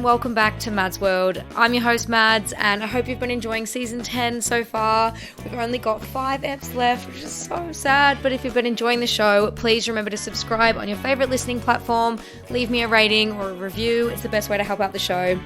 welcome back to Mads World. I'm your host Mads, and I hope you've been enjoying season 10 so far. We've only got 5 eps left, which is so sad, but if you've been enjoying the show, please remember to subscribe on your favourite listening platform, leave me a rating or a review. It's the best way to help out the show.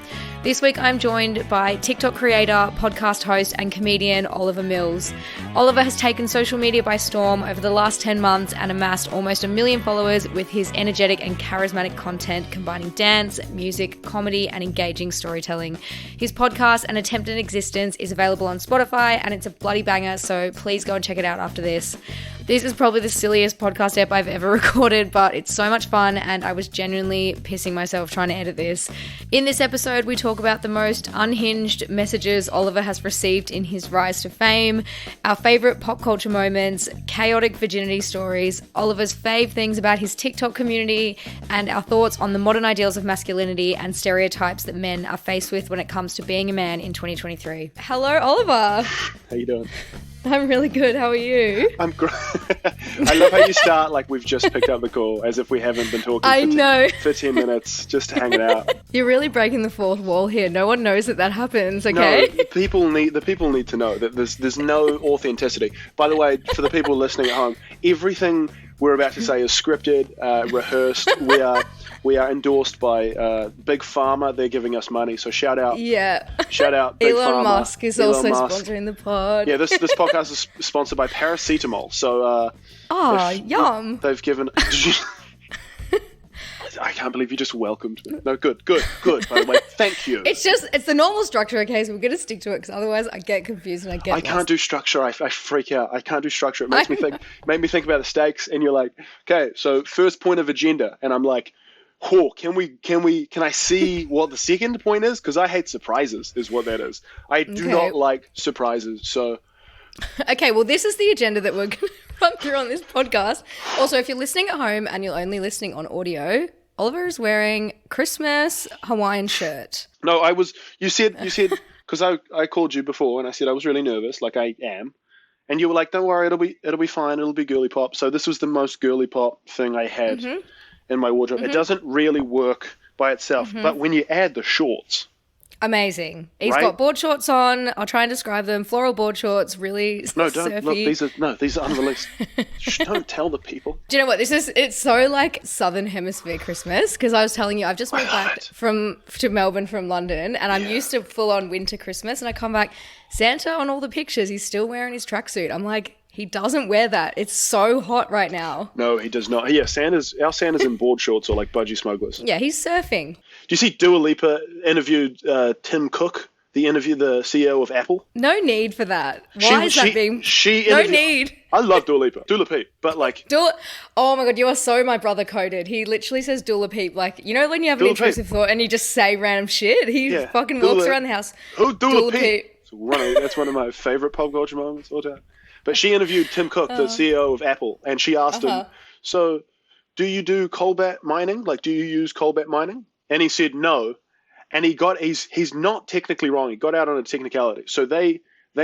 This week I'm joined by TikTok creator, podcast host and comedian Oliver Mills. Oliver has taken social media by storm over the last 10 months and amassed almost 1 million followers with his energetic and charismatic content combining dance, music, comedy and engaging storytelling. His podcast, An Attempt at Existence, is available on Spotify and it's a bloody banger, so please go and check it out after this. This is probably the silliest podcast ep I've ever recorded, but it's so much fun and I was genuinely pissing myself trying to edit this. In this episode, we talk about the most unhinged messages Oliver has received in his rise to fame, our favourite pop culture moments, chaotic virginity stories, Oliver's fave things about his TikTok community, and our thoughts on the modern ideals of masculinity and stereotypes that men are faced with when it comes to being a man in 2023. Hello, Oliver. How you doing? I'm really good. How are you? I'm great. I love how you start like we've just picked up the call, as if we haven't been talking for 10 minutes just hanging out. You're really breaking the fourth wall here. No one knows that happens, okay? No, the people need to know that there's no authenticity. By the way, for the people listening at home, everything we're about to say is scripted, rehearsed. We are endorsed by Big Pharma. They're giving us money, so shout out. Yeah. Shout out Big Pharma. Elon Musk is also sponsoring the pod. Yeah, this podcast is sponsored by paracetamol. So yum. They've given. I can't believe you just welcomed me. No, good. By the way, thank you. It's the normal structure, okay? So we're going to stick to it because otherwise I get confused and I get lost. Can't do structure. I freak out. I can't do structure. It makes me think about the stakes. And you're like, okay, so first point of agenda, and I'm like, oh, can I see what the second point is? Because I hate surprises, is what that is. I do not like surprises. So. Okay, well, this is the agenda that we're going to run through on this podcast. Also, if you're listening at home and you're only listening on audio, Oliver is wearing Christmas Hawaiian shirt. No, you said, because I called you before and I said I was really nervous, like I am. And you were like, don't worry, it'll be fine. It'll be girly pop. So this was the most girly pop thing I had in my wardrobe. It doesn't really work by itself, but when you add the shorts. Amazing. He's got board shorts on. I'll try and describe them. Floral board shorts, really surfy. Look, these are unreleased. Don't tell the people. Do you know what? It's so like Southern Hemisphere Christmas, because I was telling you, I've just moved back to Melbourne from London, and I'm used to full on winter Christmas, and I come back, Santa on all the pictures, he's still wearing his tracksuit. I'm like, he doesn't wear that. It's so hot right now. No, he does not. Yeah, our Santa's in board shorts or like budgie smugglers. Yeah, he's surfing. Do you see Dua Lipa interviewed Tim Cook, the CEO of Apple? No need for that. Why is that being... No need. I love Dua Lipa, but like... Oh my God, you are so my brother coded. He literally says Dua Lipa, like, you know when you have an intrusive thought and you just say random shit? He fucking walks around the house. Oh, Dua Lipa. That's one of my favorite pop culture moments all time. But she interviewed Tim Cook, the CEO of Apple, and she asked him, so do you do coal bat mining? Like, do you use coal bat mining? And he said no. And he's not technically wrong. He got out on a technicality. So they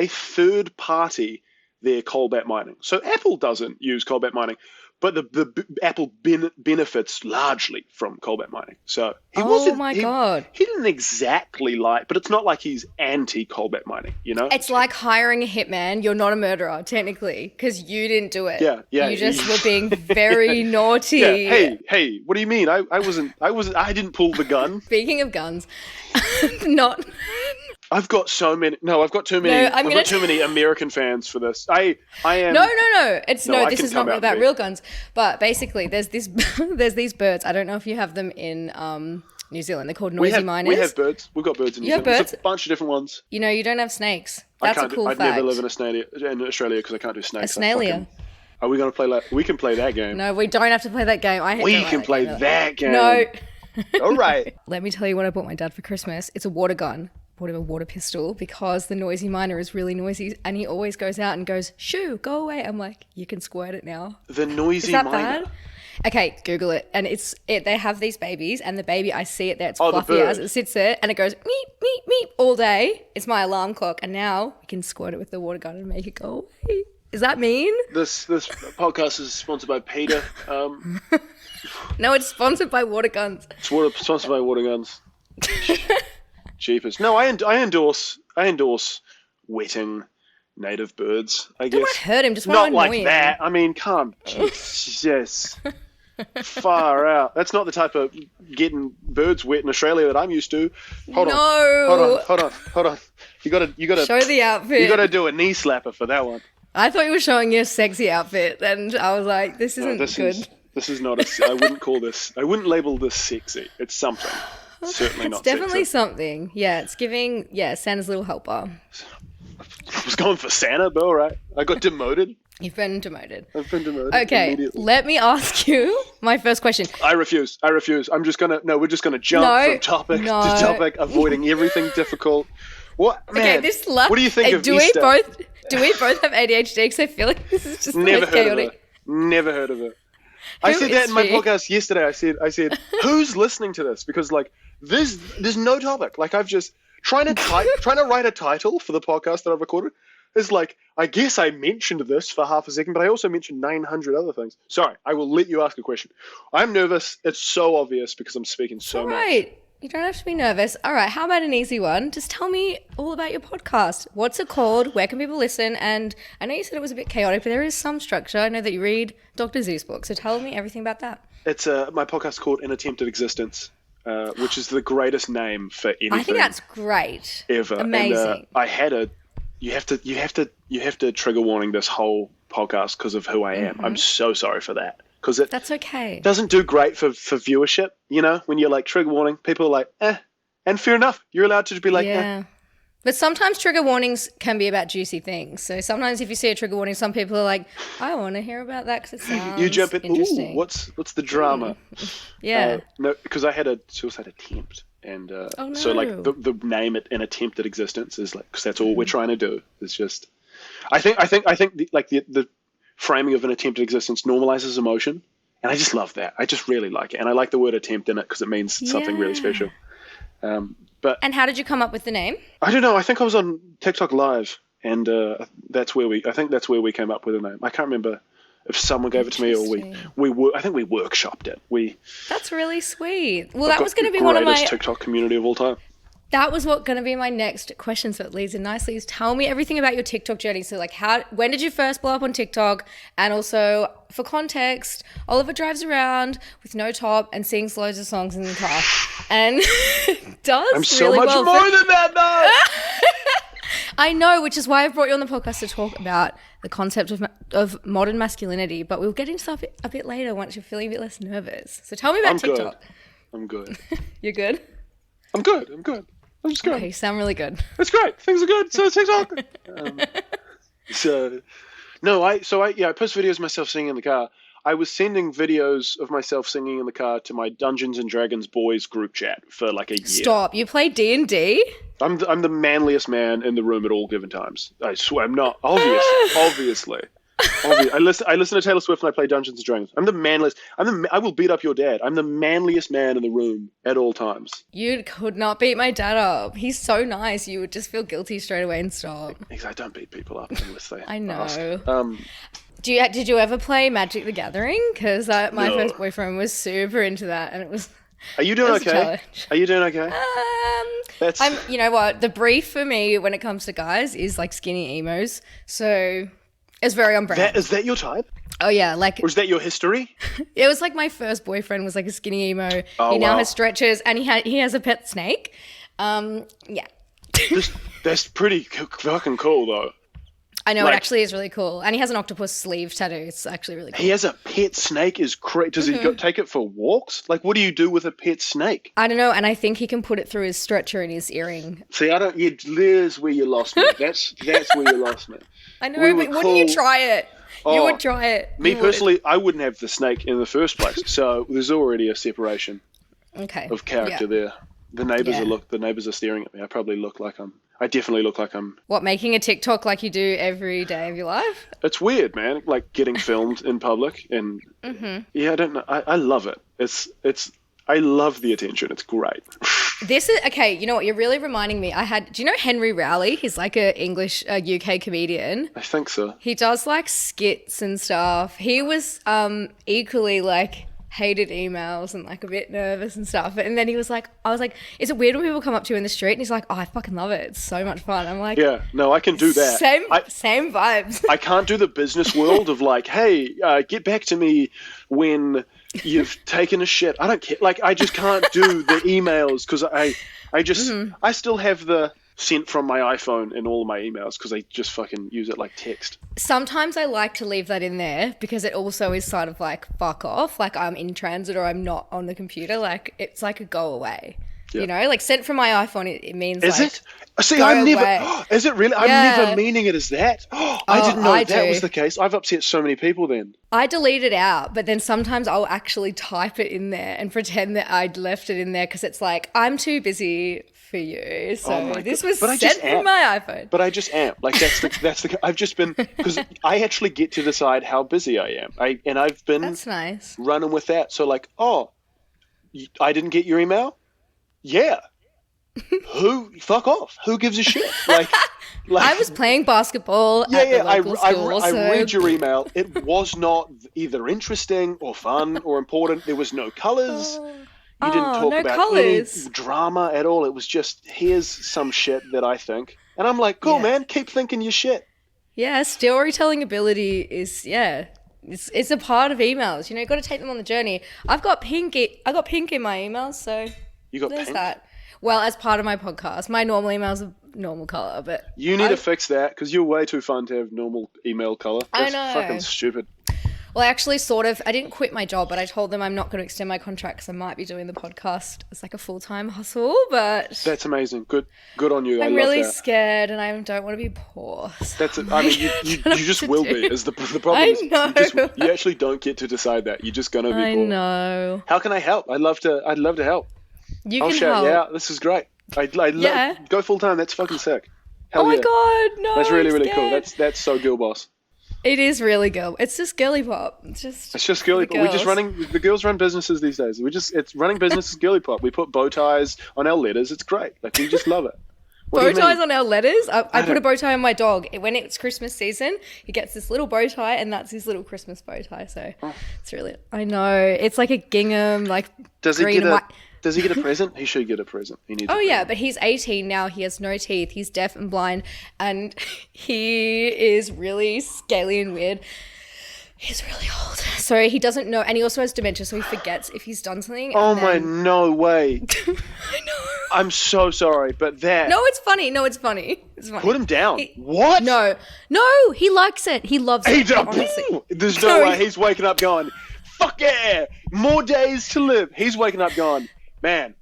third party their coal bat mining. So Apple doesn't use coal bat mining, but the Apple benefits largely from coal bat mining. So he didn't exactly but it's not like he's anti coal bat mining, you know? It's like hiring a hitman. You're not a murderer technically because you didn't do it. Yeah. You just were being very naughty. Yeah. Hey, what do you mean? I didn't pull the gun. Speaking of guns, I've got too many. I've got too many American fans for this. I am. No. This is not about real guns. But basically, there's these birds. I don't know if you have them in New Zealand. They're called noisy miners. We have birds. We've got birds in New Zealand. There's a bunch of different ones. You know, you don't have snakes. That's a cool fact. I'd never live in Australia because I can't do snakes. A snalia. Are we going to play that? We can play that game. No, we don't have to play that game. We can play that game. No. All right. Let me tell you what I bought my dad for Christmas. It's a water gun. Bought him a water pistol because the noisy miner is really noisy and he always goes out and goes, shoo, go away. I'm like, you can squirt it now. The noisy miner. Is that bad? Okay, Google it. And they have these babies and the baby, I see it there. It's fluffy as it sits there and it goes meep, meep, meep all day. It's my alarm clock. And now we can squirt it with the water gun and make it go away. Is that mean? This podcast is sponsored by Peter. No, it's sponsored by water guns. It's sponsored by water guns. Jeepers. No, I endorse wetting native birds, I guess. Don't want to hurt him, just want Not to annoy like him. that. I mean, come, Jesus. Far out. That's not the type of getting birds wet in Australia that I'm used to. Hold on. You gotta show the outfit. You gotta do a knee slapper for that one. I thought you were showing your sexy outfit, and I was like, this isn't good. This is not I wouldn't label this sexy. It's something. Certainly not It's definitely sexy. something. Yeah, it's giving, Santa's little helper. I was going for Santa, but all right. I got demoted. You've been demoted. I've been demoted. Okay, immediately. let me ask you my first question. I refuse. We're just gonna jump from topic to topic, avoiding everything difficult. What, man? Okay, what do you think of do Easter? Do we both have ADHD? Because I feel like this is just Never most heard chaotic. of it. Never heard of it. I said that in my podcast yesterday. I said, who's listening to this? Because like, there's no topic. Like, I've just trying to write a title for the podcast that I've recorded. Is like, I guess I mentioned this for half a second, but I also mentioned 900 other things. Sorry, I will let you ask a question. I'm nervous. It's so obvious because I'm speaking so much. Right. You don't have to be nervous. All right, how about an easy one? Just tell me all about your podcast. What's it called? Where can people listen? And I know you said it was a bit chaotic, but there is some structure. I know that you read Dr. Zeus books, so tell me everything about that. It's my podcast called An Attempt at Existence, which is the greatest name for anything. I think that's great. Ever. Amazing. And, you have to trigger warning this whole podcast because of who I am. I'm so sorry for that. Because that's okay. Doesn't do great for viewership, when you're like trigger warning, people are like, and fair enough. You're allowed to be like, yeah. But sometimes trigger warnings can be about juicy things. So sometimes if you see a trigger warning, some people are like, I want to hear about that because it sounds you jump in, interesting. Ooh, what's the drama? Yeah. No, because I had a suicide attempt. And oh, no. So like the name it An Attempt at Existence is like, because that's all we're trying to do. It's just, I think the framing of an attempt at existence normalizes emotion, and I just love that. I just really like it, and I like the word attempt in it because it means something really special. And how did you come up with the name? I don't know. I think I was on TikTok Live, and that's where we came up with the name. I can't remember if someone gave it to me or I think we workshopped it. That's really sweet. Well, that was going to be one of my greatest TikTok community of all time. That was going to be my next question, so it leads in nicely. Is tell me everything about your TikTok journey. So, like, when did you first blow up on TikTok? And also, for context, Oliver drives around with no top and sings loads of songs in the car, and does I'm so really much well. more than that, though. I know, which is why I brought you on the podcast to talk about the concept of modern masculinity. But we'll get into that a bit later once you're feeling a bit less nervous. So tell me about TikTok. I'm good. You're good? I'm good. I'm just good. Okay, you sound really good. It's great. Things are good. So TikTok. I post videos of myself singing in the car. I was sending videos of myself singing in the car to my Dungeons and Dragons boys group chat for like a year. Stop. You play D&D? I'm the manliest man in the room at all given times. I swear I'm not. Obviously. I listen to Taylor Swift and I play Dungeons and Dragons. I'm the manliest. I will beat up your dad. I'm the manliest man in the room at all times. You could not beat my dad up. He's so nice. You would just feel guilty straight away and stop. I don't beat people up unless they I know. ask. Did you ever play Magic the Gathering? Because my first boyfriend was super into that, and it was. Are you doing okay? Are you doing okay? You know what? The brief for me when it comes to guys is like skinny emos. So. It's very on brand. Is that your type? Oh, yeah. Or is that your history? It was like my first boyfriend was like a skinny emo. He now has stretches and he has a pet snake. Yeah. That's pretty fucking cool, though. I know, it actually is really cool. And he has an octopus sleeve tattoo. It's actually really cool. He has a pet snake is crazy. Does he take it for walks? Like, what do you do with a pet snake? I don't know. And I think he can put it through his stretcher in his earring. See, there's where you lost me. That's where you lost me. I know, but wouldn't you try it? You would try it. Me personally, I wouldn't have the snake in the first place. So there's already a separation of character there. The neighbors are staring at me. I definitely look like I'm... What, making a TikTok like you do every day of your life? It's weird, man. Like getting filmed in public and I don't know. I love it. I love the attention. It's great. This is, okay, you know what? You're really reminding me. Do you know Henry Rowley? He's like a English UK comedian. I think so. He does like skits and stuff. He was equally like hated emails and like a bit nervous and stuff. And then I was like, is it weird when people come up to you in the street? And he's like, oh, I fucking love it. It's so much fun. I'm like, yeah, no, I can do that. Same vibes. I can't do the business world of like, hey, get back to me when you've taken a shit. I don't care. Like, I just can't do the emails because I still have the sent from my iPhone in all my emails because I just fucking use it like text. Sometimes I like to leave that in there because it also is sort of like fuck off, like I'm in transit or I'm not on the computer. Like it's like a go away. Yeah. You know, like sent from my iPhone, it means is like, it? See, go I'm never. away. Is it really? I'm never meaning it as that. I didn't know that was the case. I've upset so many people then. I delete it out, but then sometimes I'll actually type it in there and pretend that I'd left it in there because it's like I'm too busy for you. So this was sent from my iPhone. But I just am. Like that's the. I've just been because I actually get to decide how busy I am. I've been. That's nice. Running with that. So like, I didn't get your email. Yeah. Fuck off. Who gives a shit? Like I was playing basketball at the local school. I read your email. It was not either interesting or fun or important. There was no colours. You didn't talk about any drama at all. It was just, here's some shit that I think. And I'm like, cool, man. Keep thinking your shit. Yeah, storytelling ability is, it's a part of emails. You know, you've got to take them on the journey. I got pink in my emails, so you got there's pink? that. Well, as part of my podcast, my normal emails are normal color, but you need to fix that because you're way too fun to have normal email color. That's fucking stupid. Well, I actually I didn't quit my job, but I told them I'm not going to extend my contract because I might be doing the podcast as like a full-time hustle, but... That's amazing. Good on you. I'm really scared and I don't want to be poor. So I mean, you just will be. Is the problem I is know. You actually don't get to decide that. You're just going to be poor. I know. How can I help? I'd love to help. I'll shout, yeah, this is great. Go full-time. That's fucking sick. Hell my God, no. That's really, really cool. That's so girl boss. It is really girl. It's just girly pop. It's just girly pop. We're just the girls run businesses these days. It's running businesses girly pop. We put bow ties on our letters. It's great. Like we just love it. Bow ties on our letters? I put a bow tie on my dog. When it's Christmas season, he gets this little bow tie and that's his little Christmas bow tie. So it's really, I know. It's like a gingham, like green and white. Does he get a present? He should get a present. He needs. Yeah, but he's 18 now. He has no teeth. He's deaf and blind, and he is really scaly and weird. He's really old, so he doesn't know, and he also has dementia, so he forgets if he's done something. No way! I know. I'm so sorry, but that. No, it's funny. It's funny. Put him down. What? No, he likes it. He loves it. Honestly. There's no way he's waking up going, "Fuck yeah! More days to live." He's waking up going, man,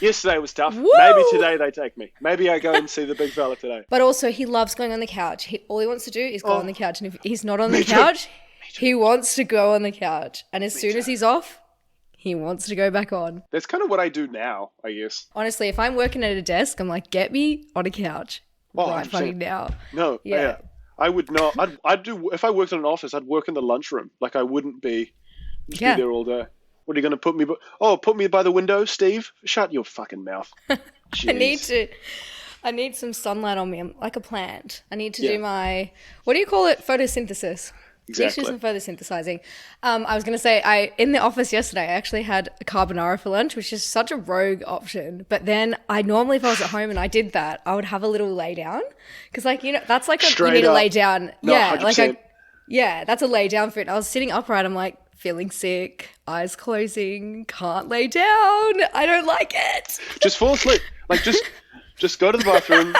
yesterday was tough. Woo! Maybe today they take me. Maybe I go and see the big fella today. But also, he loves going on the couch. All he wants to do is go on the couch. And if he's not on the couch, he wants to go on the couch. And as soon as he's off, he wants to go back on. That's kind of what I do now, I guess. Honestly, if I'm working at a desk, I'm like, get me on a couch right 100%. fucking now. No, yeah. I would not. I'd do, if I worked in an office, I'd work in the lunchroom. Like I wouldn't be there all day. What are you going to put me? Put me by the window, Steve. Shut your fucking mouth. I need some sunlight on me. I'm like a plant. I need to do my, what do you call it? Photosynthesis. Exactly. Need to do some photosynthesizing. I was going to say, in the office yesterday, I actually had a carbonara for lunch, which is such a rogue option. But then I normally, if I was at home and I did that, I would have a little lay down. Because that's like you need to lay down. No, yeah. 100%. That's a lay down food. I was sitting upright. I'm like, feeling sick, eyes closing, can't lay down. I don't like it. Just fall asleep. Like just go to the bathroom.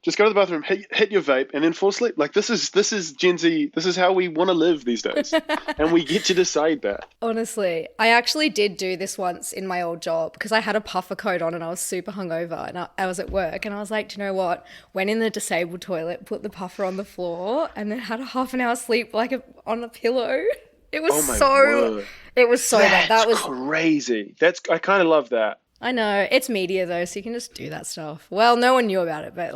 Just go to the bathroom, hit your vape, and then fall asleep. Like this is Gen Z. This is how we want to live these days, and we get to decide that. Honestly, I actually did do this once in my old job because I had a puffer coat on and I was super hungover, and I was at work, and I was like, do you know what? Went in the disabled toilet, put the puffer on the floor, and then had a half an hour sleep on a pillow. It was It was so bad. That was crazy. I kind of love that. I know. It's media though, so you can just do that stuff. Well, no one knew about it, but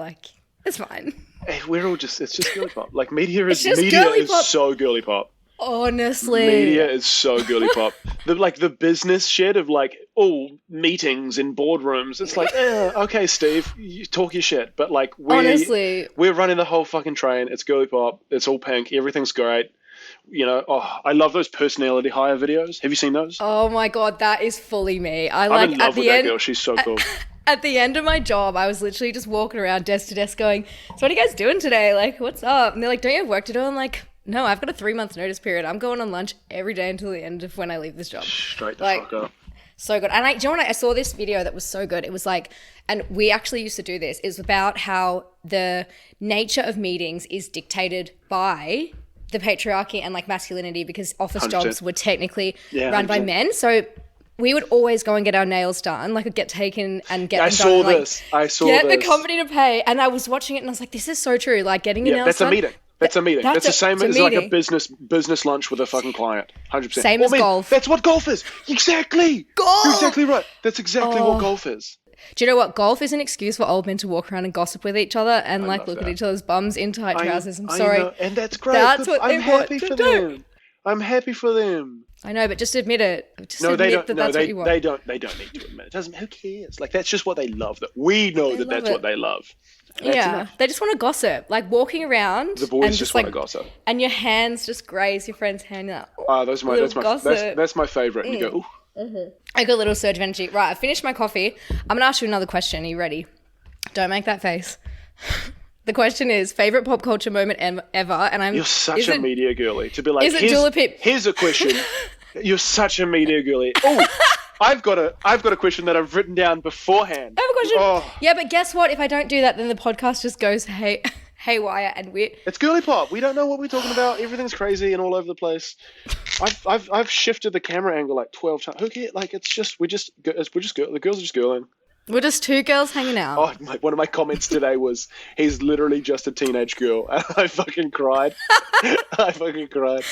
it's fine. Hey, it's just girly pop. Like media is pop. so girly pop. Honestly. Media is so girly pop. The business shit of meetings in boardrooms. It's like, okay, Steve, you talk your shit. But honestly, we're running the whole fucking train. It's girly pop. It's all pink. Everything's great. I love those personality hire videos. Have you seen those? Oh my God, that is fully me. I'm in love with that girl. She's so cool. At the end of my job, I was literally just walking around desk to desk going, so what are you guys doing today? Like, what's up? And they're like, don't you have work to do? I'm like, no, I've got a 3-month notice period. I'm going on lunch every day until the end of when I leave this job. Straight the fuck up. So good. And do you know what? I saw this video that was so good. It was like, and we actually used to do this. It's about how the nature of meetings is dictated by the patriarchy and like masculinity, because office 100%. jobs were technically run 100%. by men. So we would always go and get our nails done, like get taken and get them done. I saw this. Get the company to pay. And I was watching it and I was like, this is so true. Like getting your nails that's done. a meeting. That's a meeting. That's the same as like a meeting. business lunch with a fucking client. 100%. Same as golf. That's what golf is. Exactly. Golf. You're exactly right. That's exactly what golf is. Do you know what? Golf is an excuse for old men to walk around and gossip with each other and like look at each other's bums in tight trousers. I'm sorry. I know. And that's great. That's what I'm happy for them. I'm happy for them. I know, but just admit it. Just no, admit they don't. that No, that's what you want. They don't need to admit it. Doesn't. Who cares? Like that's just what they love. That we know that's what they love. Enough. They just want to gossip, like walking around. The boys and just want to gossip, and your hands just graze your friend's hand. You're like, that's my favorite. And you go, ooh. I got a little surge of energy. Right, I finished my coffee. I'm gonna ask you another question. Are you ready? Don't make that face. The question is favorite pop culture moment ever, and You're such a media girly to be like. Is it Dula Pip? Here's a question. You're such a media girly. Oh. I've got a question that I've written down beforehand. I have a question. Oh. Yeah, but guess what? If I don't do that, then the podcast just goes haywire and weird. It's girly pop. We don't know what we're talking about. Everything's crazy and all over the place. I've shifted the camera angle like 12 times. Who cares? Like we're just the girls are just girling. We're just two girls hanging out. Oh, one of my comments today was, he's literally just a teenage girl. And I fucking cried. I fucking cried.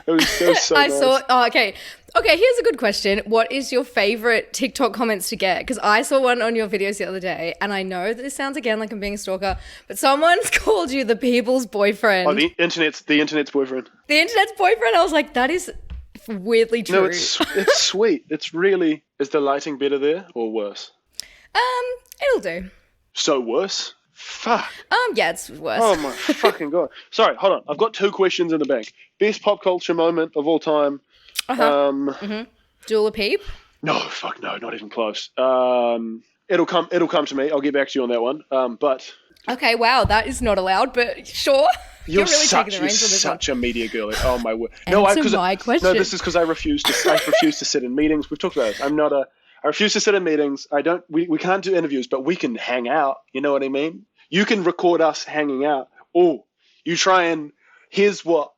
It was so nice. Okay, here's a good question. What is your favorite TikTok comments to get? Because I saw one on your videos the other day, and I know that this sounds again like I'm being a stalker, but someone's called you the people's boyfriend. Oh, the internet's boyfriend. The internet's boyfriend? I was like, that is weirdly true. No, it's sweet. It's really... Is the lighting better there or worse? It'll do. So worse? Fuck. Yeah, it's worse. Oh my fucking God. Sorry, hold on. I've got 2 questions in the bank. Best pop culture moment of all time. Dula Peep? No, fuck no, not even close. It'll come to me. I'll get back to you on that one. But okay, wow, that is not allowed, but sure. You're really taking the reins on this one. Such a media girly. Oh my word. Answer my question. No, this is because I refuse to sit in meetings. We've talked about this. I refuse to sit in meetings. We can't do interviews, but we can hang out. You know what I mean? You can record us hanging out. Oh, you try and here's what,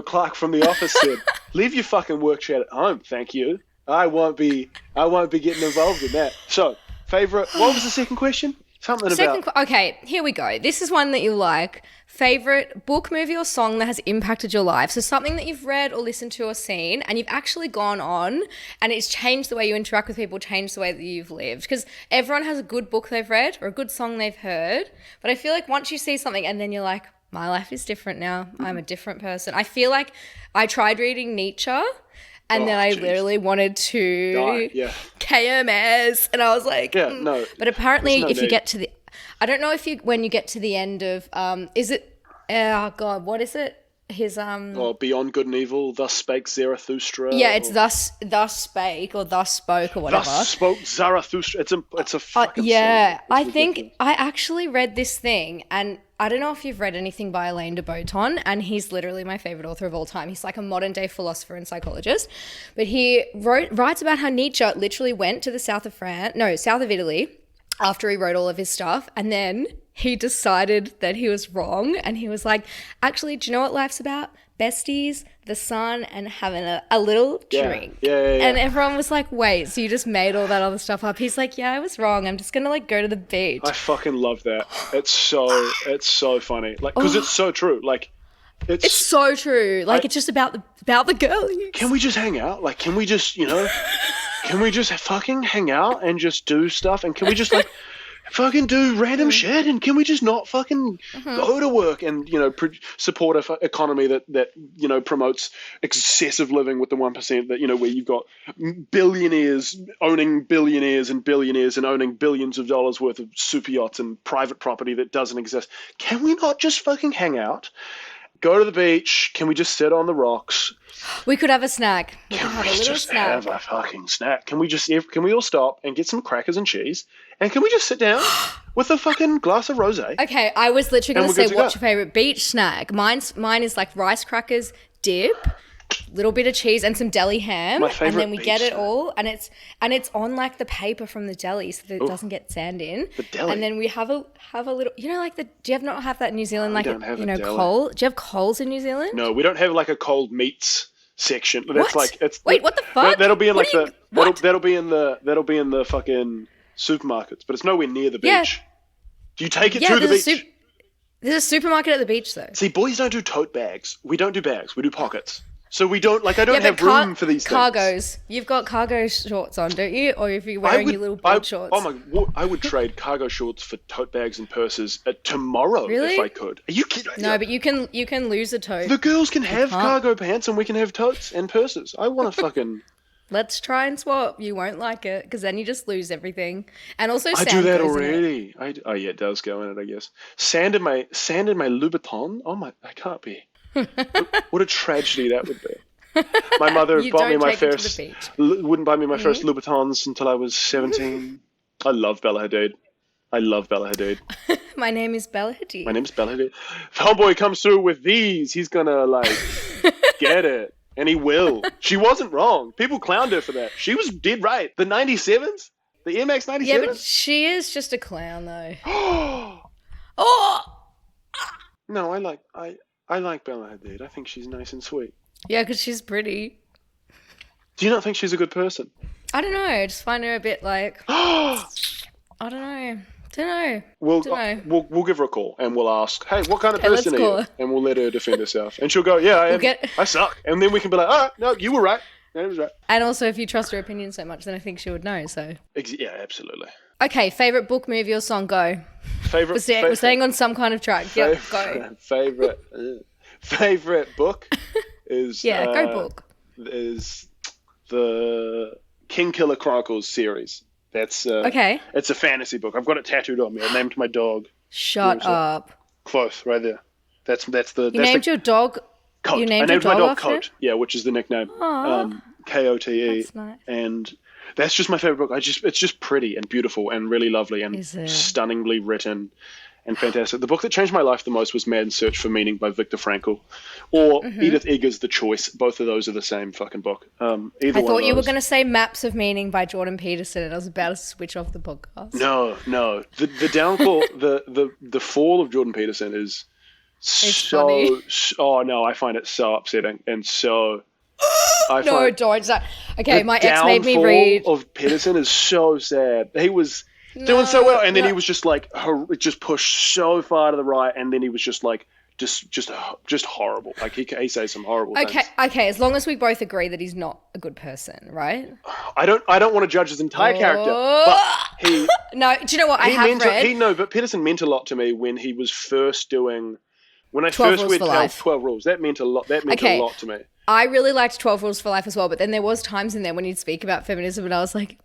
Clark from The Office said. Leave your fucking work chat at home. Thank you. I won't be getting involved in that. So, favorite, what was the second question? Okay, here we go. This is one that you like. Favorite book, movie, or song that has impacted your life. So something that you've read or listened to or seen, and you've actually gone on, and it's changed the way you interact with people, changed the way that you've lived. Because everyone has a good book they've read or a good song they've heard. But I feel like once you see something and then you're like, my life is different now. I'm a different person. I feel like I tried reading Nietzsche. And then I literally wanted to KMS, and I was like, no. But apparently, if you get to the, I don't know if when you get to the end of, is it? Oh God, what is it? His Beyond Good and Evil, Thus Spake Zarathustra. Yeah, it's thus spake or thus spoke or whatever. Thus spoke Zarathustra. It's a fucking yeah. song. I think I actually read this thing, and I don't know if you've read anything by Alain de Botton, and he's literally my favorite author of all time. He's like a modern day philosopher and psychologist, but he writes about how Nietzsche literally went to the south of Italy after he wrote all of his stuff, and then he decided that he was wrong, and he was like, actually, do you know what life's about? Besties, the sun, and having a little drink. Yeah. And everyone was like, wait, so you just made all that other stuff up? He's like, yeah, I was wrong. I'm just going to go to the beach. I fucking love that. It's so funny. Like, because it's so true. Like, it's so true. Like, it's just about the girl. Can we just hang out? Like, can we just, can we just fucking hang out and just do stuff? And can we just fucking do random shit, and can we just not fucking go to work and support a economy that promotes excessive living with the 1%, that where you've got billionaires owning billionaires and billionaires and owning billions of dollars worth of super yachts and private property that doesn't exist. Can we not just fucking hang out, go to the beach. Can we just sit on the rocks? We could have a snack. We could Can have we a little just snack. have a fucking snack? Can we all stop and get some crackers and cheese? And can we just sit down with a fucking glass of rosé? Okay, I was literally going to say, what's go. your favorite beach snack? Mine is like rice crackers, dip, little bit of cheese, and some deli ham. My favorite and then we get it snack. all, and it's on like the paper from the deli, so that it doesn't get sand in. The deli. And then we have a little, like do you not have that in New Zealand? Like don't have a deli. coal. Do you have coals in New Zealand? No, we don't have like a cold meats section. That's What? like Wait, what the fuck? That'll be in What like do you- that'll be in the fucking supermarkets, but it's nowhere near the beach. Yeah. Do you take it to the beach? There's a supermarket at the beach though. See, boys don't do tote bags. We don't do bags. We do pockets. So we don't I don't Yeah, have but room for these cargos. things. You've got cargo shorts on, don't you? Or if you're wearing your little board shorts. I would trade cargo shorts for tote bags and purses tomorrow Really? if I could. Are you kidding? No, but you can lose a tote. The girls can have can't. cargo pants and we can have totes and purses. I want to fucking. Let's try and swap. You won't like it because then you just lose everything. And also, I sand do that goes in it. already. Oh yeah, it does go in it, I guess. Sand in my Louboutin. Oh my, I can't be. What a tragedy that would be. My mother You bought me don't my take it to first. the beach. Wouldn't buy me my first Louboutins until I was 17. I love Bella Hadid. I love Bella Hadid. My name is Bella Hadid. My name's Bella Hadid. If Homeboy comes through with these, he's gonna like get it. And he will. She wasn't wrong. People clowned her for that. She was dead right. The 97s? The Air Max 97s? Yeah, but she is just a clown though. Oh! No, I like Bella Hadid. I think she's nice and sweet. Yeah, because she's pretty. Do you not think she's a good person? I don't know. I just find her a bit like... I don't know. We'll give her a call and we'll ask, hey, what kind of Okay, let's person are call you? her. And we'll let her defend herself. And she'll go, yeah, I am. I suck. And then we can be like, all right, no, you were right. That was right. And also, if you trust her opinion so much, then I think she would know, so... Yeah, absolutely. Okay, favourite book, movie or song, go. Favorite. We're staying on some kind of track. Yep, go. Favorite book is... go book. Is the King Killer Chronicles series. That's okay. It's a fantasy book. I've got it tattooed on me. I named my dog. Shut up. Close, right there. That's the. You named your dog. Coat. You named I named your my dog dog after Coat. Yeah, which is the nickname. Aww. Kote. That's nice. And that's just my favorite book. It's just pretty and beautiful and really lovely and stunningly written and fantastic. The book that changed my life the most was Man's Search for Meaning by Viktor Frankl, or Edith Eger's The Choice. Both of those are the same fucking book. I thought you were going to say Maps of Meaning by Jordan Peterson, and I was about to switch off the podcast. No. The downfall, the fall of Jordan Peterson is so funny. Oh no, I find it so upsetting and so. Don't. Okay, my ex made me read. read. The downfall of Peterson is so sad. He was doing so well, and then he was just like just pushed so far to the right, and then he was just like just horrible. Like he says some horrible things. Okay. As long as we both agree that he's not a good person, right? I don't want to judge his entire character, but he. No, do you know what I have read? But Peterson meant a lot to me when he was first doing. When I 12 first Rules read for 12 Rules, that meant a lot. That meant a lot to me. I really liked 12 Rules for Life as well, but then there was times in there when he'd speak about feminism and I was like,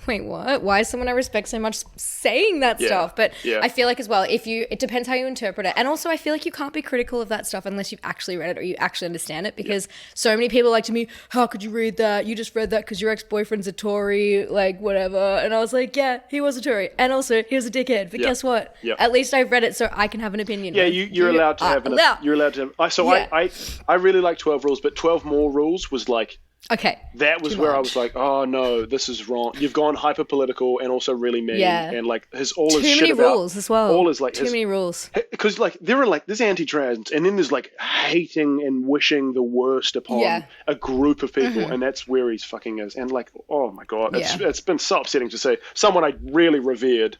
wait, what? Why is someone I respect so much saying that stuff? But I feel like as well, it depends how you interpret it. And also I feel like you can't be critical of that stuff unless you've actually read it or you actually understand it, because so many people like to me, how could you read that? You just read that because your ex-boyfriend's a Tory, like whatever. And I was like, yeah, he was a Tory. And also he was a dickhead. But guess what? At least I've read it so I can have an opinion. Yeah, you're allowed to have you're allowed to have. I really like 12 Rules, but 12 More Rules was like, okay. That was where I was like, oh no, this is wrong. You've gone hyper political and also really mean. Yeah. And like his all his shit about. Too many rules as well. All is like too many rules. Because like there are like there's anti-trans and then there's like hating and wishing the worst upon a group of people, and that's where he's fucking is. And like, oh my god, it's been so upsetting to see someone I really revered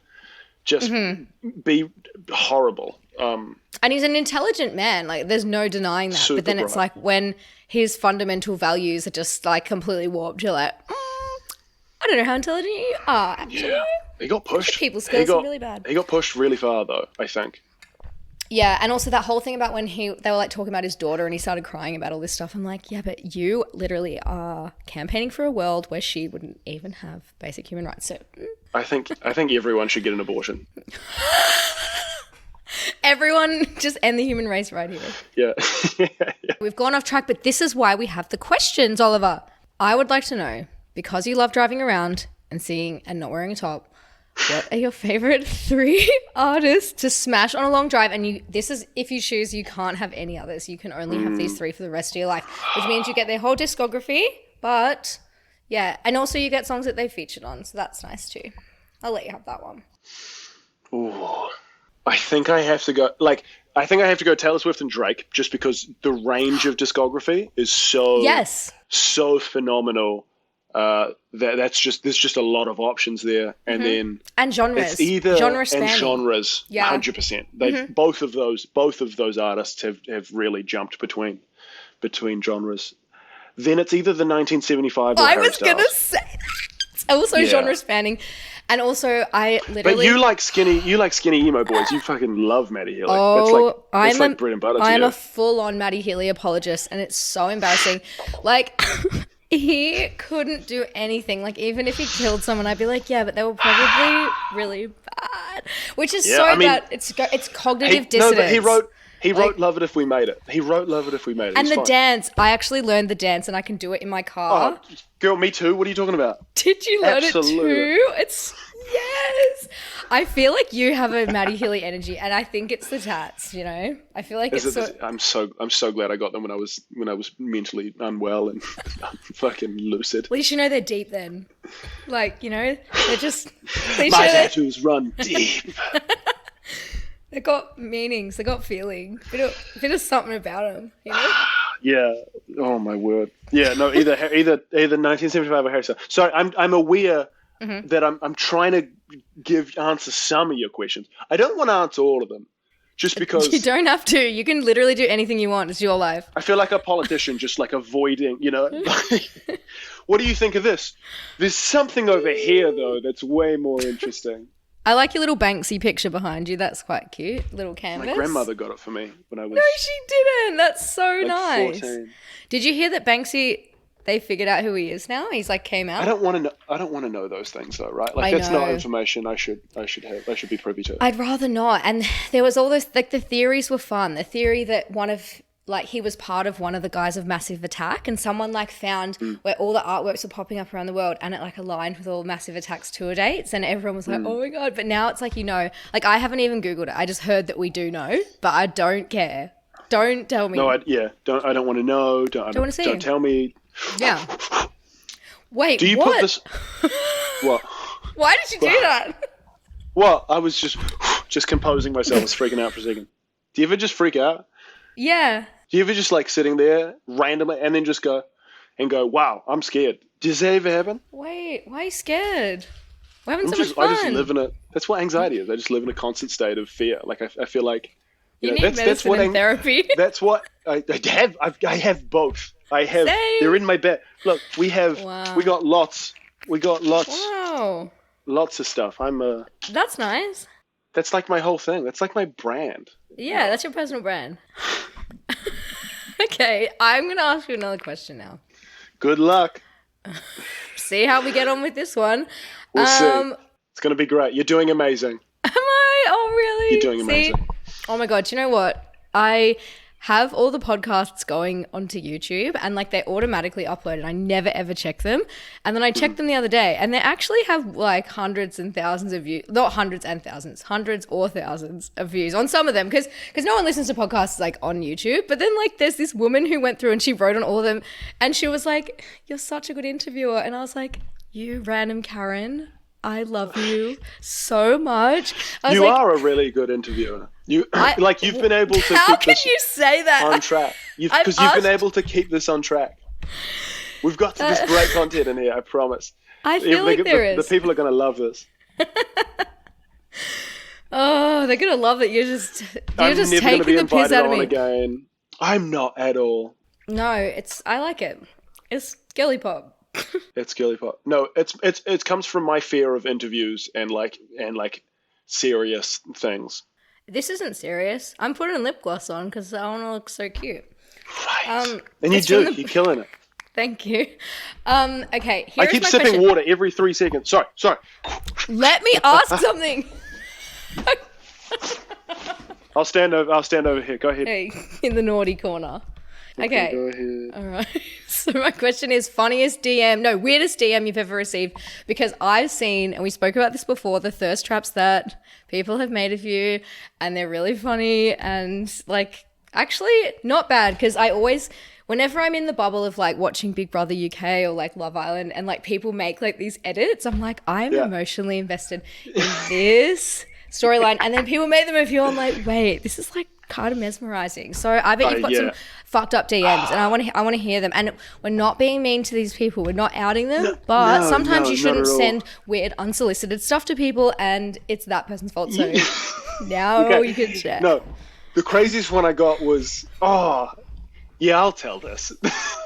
just be horrible. And he's an intelligent man. Like, there's no denying that. But then it's like when his fundamental values are just like completely warped, you're like, I don't know how intelligent you are. Actually. Yeah, he got pushed. People skills are really bad. He got pushed really far, though, I think. Yeah, and also that whole thing about when they were like talking about his daughter and he started crying about all this stuff. I'm like, yeah, but you literally are campaigning for a world where she wouldn't even have basic human rights. So I think everyone should get an abortion. Everyone just end the human race right here. Yeah. Yeah. We've gone off track, but this is why we have the questions, Oliver. I would like to know, because you love driving around and seeing and not wearing a top, what are your favorite 3 artists to smash on a long drive? And this is if you choose, you can't have any others. You can only have these 3 for the rest of your life, which means you get their whole discography. But yeah, and also you get songs that they featured on, so that's nice too. I'll let you have that one. Ooh, I think I have to go Taylor Swift and Drake, just because the range of discography is so phenomenal. There's just a lot of options there, and then genres, it's either genre spanning. and genres, 100%. They both of those artists have really jumped between genres. Then it's either the 1975 or I Harry was Styles. gonna say that. Also genre spanning, and also I literally. But you like skinny emo boys. You fucking love Maddie Healy. Oh, that's like bread and butter to you. I'm a full-on Maddie Healy apologist, and it's so embarrassing. Like. He couldn't do anything. Like, even if he killed someone, I'd be like, yeah, but they were probably really bad. Which is bad. It's cognitive dissonance. No, but he wrote Love It If We Made It. He wrote Love It If We Made It. And the dance, I actually learned the dance, and I can do it in my car. Oh, girl, me too. What are you talking about? Did you learn it too? Yes. I feel like you have a Maddie Healy energy, and I think it's the tats. You know, I feel like I'm so glad I got them when I was mentally unwell and fucking lucid. At least you know they're deep then. Like, you know, they're just. My tattoos run deep. They got meanings. They got feeling. Bit of something about them. You know. Yeah. Oh my word. Yeah. No. Either 1975 or Harry Styles. So I'm aware. That I'm trying to answer some of your questions. I don't want to answer all of them, just because... You don't have to. You can literally do anything you want. It's your life. I feel like a politician just like avoiding, you know... What do you think of this? There's something over here, though, that's way more interesting. I like your little Banksy picture behind you. That's quite cute. Little canvas. My grandmother got it for me when I was... No, she didn't. That's so nice. 14. Did you hear that Banksy... They figured out who he is now. He's like came out. I don't want to know those things though, right? Like that's not information I should be privy to. I'd rather not. And there was all those the theories were fun. The theory that he was part of one of the guys of Massive Attack, and someone found where all the artworks were popping up around the world, and it aligned with all Massive Attack's tour dates, and everyone was like, "Oh my god!" But now it's I haven't even Googled it. I just heard that we do know, but I don't care. Don't tell me. No, I don't want to know. Don't want to see. Don't tell me. Yeah. Wait, do you what? put this... What? Why did you do that? Well, I was just composing myself. I was freaking out for a second. Do you ever just freak out? Yeah. Do you ever just sitting there randomly and then just go, wow, I'm scared? Does that ever happen? Wait, why are you scared? We're having so much fun. I just live in a... That's what anxiety is. I just live in a constant state of fear. I feel like... You need medicine and therapy. That's what I have. I have both. I have. Same. They're in my bed. Look, we have. Wow. We got lots. Wow. Lots of stuff. That's nice. That's like my whole thing. That's like my brand. Yeah, that's your personal brand. Okay, I'm gonna ask you another question now. Good luck. See how we get on with this one. We'll see. It's gonna be great. You're doing amazing. Am I? Oh, really? You're doing amazing. Oh my god, do you know what? I have all the podcasts going onto YouTube, and they automatically upload, and I never ever check them. And then I checked them the other day, and they actually have hundreds and thousands of views. Not hundreds and thousands, hundreds or thousands of views on some of them, because no one listens to podcasts on YouTube. But then there's this woman who went through and she wrote on all of them, and she was like, "You're such a good interviewer," and I was like, "You random Karen, I love you so much." You are a really good interviewer. You've been able to how keep can this you say that? on track. Because you've been able to keep this on track. We've got this great content in here, I promise. I feel like there is. The people are going to love this. Oh, they're going to love that you're just taking the piss out of me. Again. I'm not at all. No, I like it. It's girly pop. It's girly pop. No, it comes from my fear of interviews and serious things. This isn't serious. I'm putting lip gloss on because I want to look so cute. Right. And you do. You're killing it. Thank you. Okay. I keep sipping water every 3 seconds. Sorry. Let me ask something. I'll stand over here. Go ahead. Hey, in the naughty corner. Okay. Go ahead. All right. So my question is weirdest DM you've ever received, because I've seen, and we spoke about this before, the thirst traps that people have made of you, and they're really funny and like actually not bad, because whenever I'm in the bubble of like watching Big Brother UK or like Love Island and like people make like these edits, I'm like, I'm emotionally invested in this storyline. And then people make them of you, I'm like, wait, this is like kind of mesmerizing. So I bet you've got some fucked up DMs, and I want to hear them. And we're not being mean to these people. We're not outing them, but sometimes you shouldn't send weird unsolicited stuff to people, and it's that person's fault. So now you can share. No, the craziest one I got was, I'll tell this.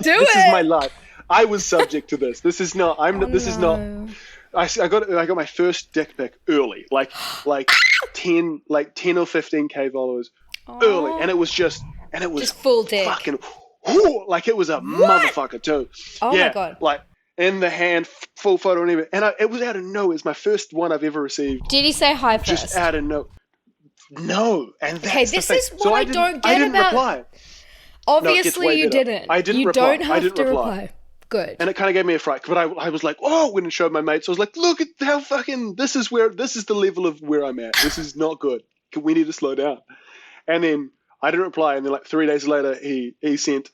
This is my life. I was subject to this. This is not. I got my first dick pic early, like 10 or 15K followers early, and it was just full dick, fucking, like it was a motherfucker too. Oh my God! Like in the hand, full photo and everything, and it was out of nowhere. It's my first one I've ever received. Did he say hi first? Just out of nowhere. No, and that's okay. This is what I don't get I didn't about. reply. Obviously, you didn't. I didn't you reply. You don't have to reply. Good. And it kind of gave me a fright. But I was like, went and showed my mates. I was like, look at how fucking, this is the level of where I'm at. This is not good. We need to slow down. And then I didn't reply. And then like 3 days later, he sent,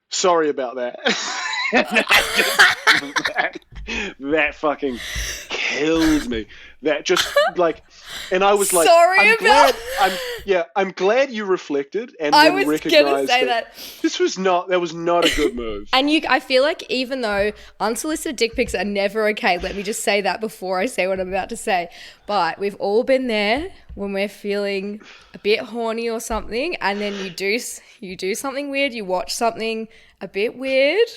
sorry about that. And that fucking killed me. That just like, and I was like, I'm glad you reflected and I then was recognized gonna say that that was not a good move. And I feel like even though unsolicited dick pics are never okay, let me just say that before I say what I'm about to say. But we've all been there when we're feeling a bit horny or something, and then you do something weird, you watch something a bit weird,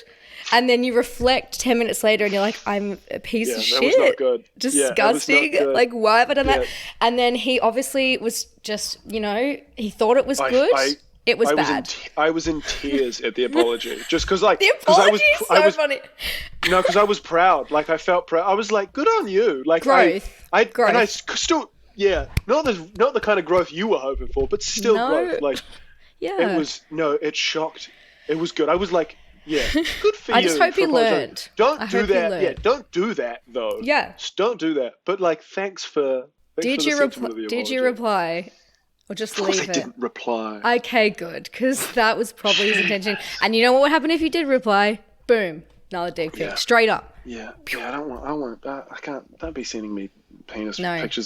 and then you reflect 10 minutes later and you're like, I'm a piece of shit. That was not good. Disgusting. Like, why have I done that? And then he obviously was just, he thought it was good. It was bad. I was in tears at the apology. Just because like... The apology is so funny. No, because I was proud. Like, I felt proud. I was like, good on you. Like, growth. Growth. And I still... Yeah. Not the kind of growth you were hoping for, but still growth. Like, it shocked. It was good. I was like... Yeah, good for you. I just hope you learned. Don't do that. Yeah, don't do that though. Yeah, just don't do that. But like, thanks for. Did you reply, or just leave it? Of course, I didn't reply. Okay, good, because that was probably his intention. And you know what would happen if you did reply? Boom, another dick pic, straight up. Yeah. I want. I can't. Don't be sending me pictures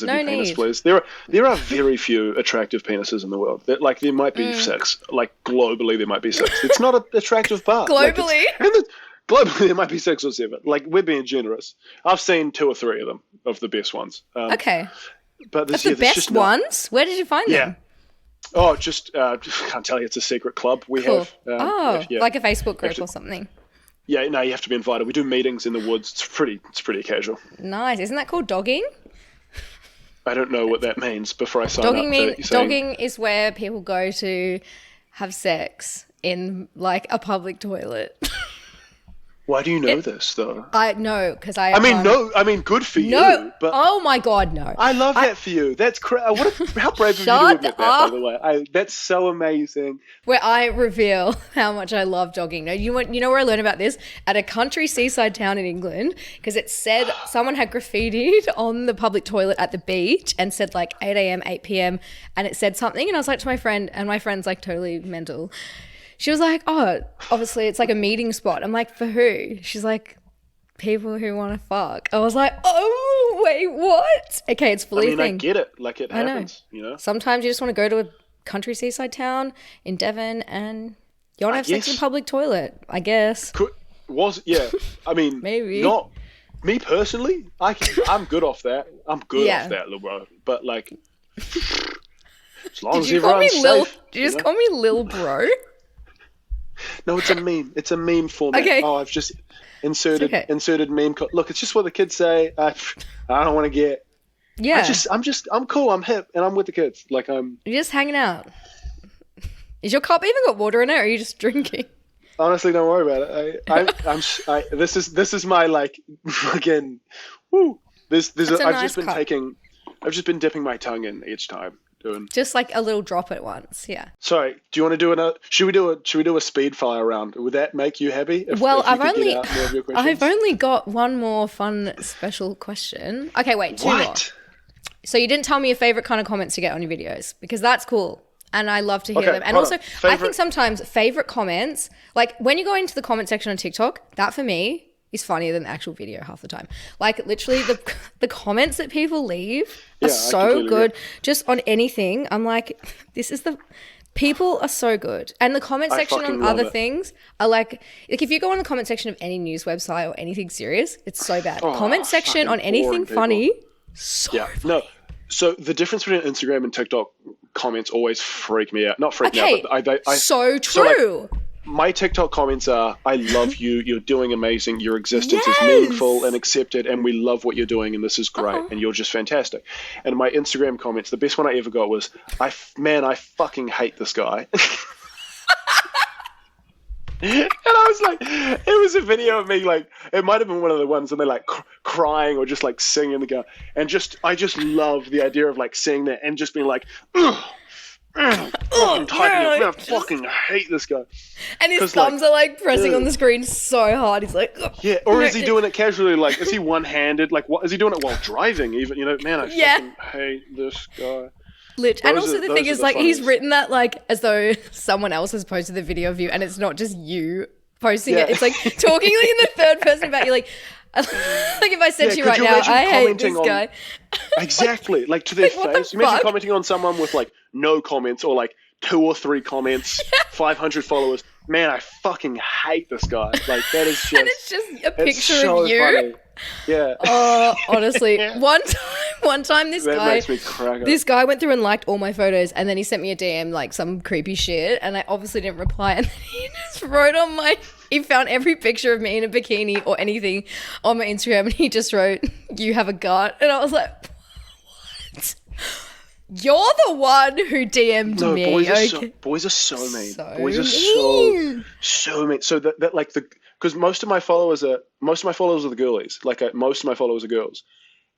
of your penis, please. There are very few attractive penises in the world. There might be 6. Like globally, there might be 6. It's not an attractive part. Globally, globally there might be 6 or 7. Like, we're being generous. I've seen 2 or 3 of them, of the best ones. Okay, but the best ones. Where did you find them? Oh, just can't tell you. It's a secret club we have. Like a Facebook group or something. Yeah, no, you have to be invited. We do meetings in the woods. It's pretty casual. Nice. Isn't that called dogging? I don't know what that means before I sign up. Dogging is where people go to have sex in like a public toilet. Why do you know this though? I know because I mean, good for you. No, but oh my God, no. I love that for you. That's how brave of you to admit that, by the way. That's so amazing. Where I reveal how much I love dogging. No, you know where I learned about this? At a country seaside town in England, because it said someone had graffitied on the public toilet at the beach and said like 8 a.m., 8 p.m. and it said something, and I was like to my friend, and my friend's like totally mental. She was like, oh, obviously it's like a meeting spot. I'm like, for who? She's like, people who want to fuck. I was like, oh, wait, what? Okay, it's fully a thing. I get it. Like, it happens, you know? Sometimes you just want to go to a country seaside town in Devon and you want to have sex in a public toilet, I guess. I mean, maybe. Not me personally. I'm good off that. I'm good off that, little bro. But like, as long as everyone's safe. Did you just call me Lil Bro? No, it's a meme. It's a meme format. Okay. Oh, I've just inserted meme. Look, it's just what the kids say. I don't want to get. Yeah. I'm cool. I'm hip, and I'm with the kids. Like You're just hanging out. Is your cup even got water in it, or are you just drinking? Honestly, don't worry about it. This is my like fucking. Woo. I've just been dipping my tongue in each time. doing? Just like a little drop at once, yeah. Sorry, do you want to do another? Should we do a speed fire round? Would that make you happy? If you could get out more of your questions? I've only got one more fun special question. Okay, wait, two more. So you didn't tell me your favorite kind of comments to get on your videos, because that's cool. And I love to hear them. And also, I think sometimes favorite comments, like when you go into the comment section on TikTok, that for me is funnier than the actual video half the time. Like literally the comments that people leave are so good. Just on anything, I'm like, people are so good. And the comment section on other things are like if you go on the comment section of any news website or anything serious, it's so bad. Comment section on anything funny, so funny. No. So the difference between Instagram and TikTok comments always freak me out. Not freak me out, but so true. So like, my TikTok comments are, I love you, you're doing amazing, your existence is meaningful and accepted, and we love what you're doing, and this is great, and you're just fantastic. And my Instagram comments, the best one I ever got was, I fucking hate this guy. And I was like, it was a video of me, like, it might have been one of the ones and they're like crying or just like singing the guy. And I just love the idea of like seeing that and just being like, fucking typing I fucking hate this guy. And his thumbs are like pressing on the screen so hard. He's like, yeah. Or is he doing it casually? Like, is he one-handed? Like, what is he doing it while driving? Even, man, I fucking hate this guy. And also the thing is, like, he's written that like as though someone else has posted the video of you, and it's not just you posting it. It's like talking like in the third person about you, like if I said to you right now, I hate this guy. Exactly, like to their face. You imagine commenting on someone with like no comments or like 2 or 3 comments, 500 followers. Man, I fucking hate this guy. Like that is just. And it's just a picture of you. Funny. Yeah. Oh, honestly, one time this guy went through and liked all my photos, and then he sent me a DM like some creepy shit, and I obviously didn't reply, and then he just wrote he found every picture of me in a bikini or anything on my Instagram, and he just wrote, "You have a gut," and I was like, what? You're the one who DM'd me. Boys are so mean. Boys are so mean. So that like because most of my followers are the girlies. Like most of my followers are girls,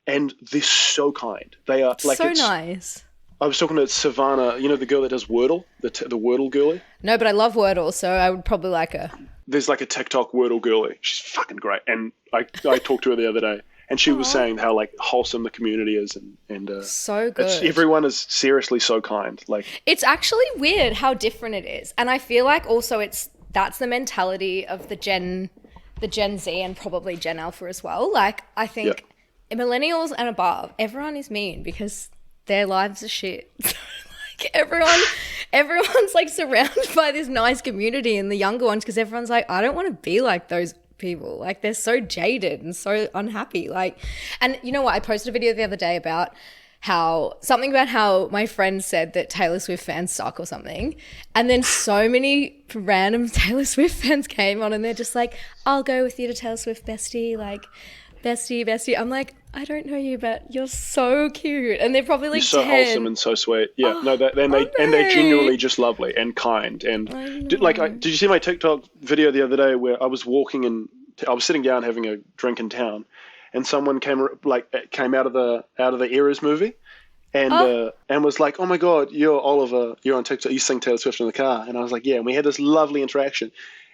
and they're so kind. They are like so nice. I was talking to Savannah, the girl that does Wordle, the Wordle girlie. No, but I love Wordle, so I would probably like her. There's like a TikTok Wordle girlie. She's fucking great, and I talked to her the other day. And she was saying how like wholesome the community is, and so good. Everyone is seriously so kind. Like it's actually weird how different it is, and I feel like also that's the mentality of the Gen Z and probably Gen Alpha as well. Like I think millennials and above, everyone is mean because their lives are shit. Like everyone's like surrounded by this nice community, and the younger ones, because everyone's like, I don't want to be like those people. Like they're so jaded and so unhappy. Like, and you know what? I posted a video the other day about how my friend said that Taylor Swift fans suck or something, and then so many random Taylor Swift fans came on and they're just like, I'll go with you to Taylor Swift, bestie, like bestie. I'm like, I don't know you, but you're so cute, and they're probably like you're so 10. wholesome and so sweet. Yeah, they're genuinely just lovely and kind. And did you see my TikTok video the other day where I was walking and I was sitting down having a drink in town, and someone came out of the Eras movie, and was like, oh my god, you're Oliver, you're on TikTok, you sing Taylor Swift in the car, and I was like, yeah, and we had this lovely interaction.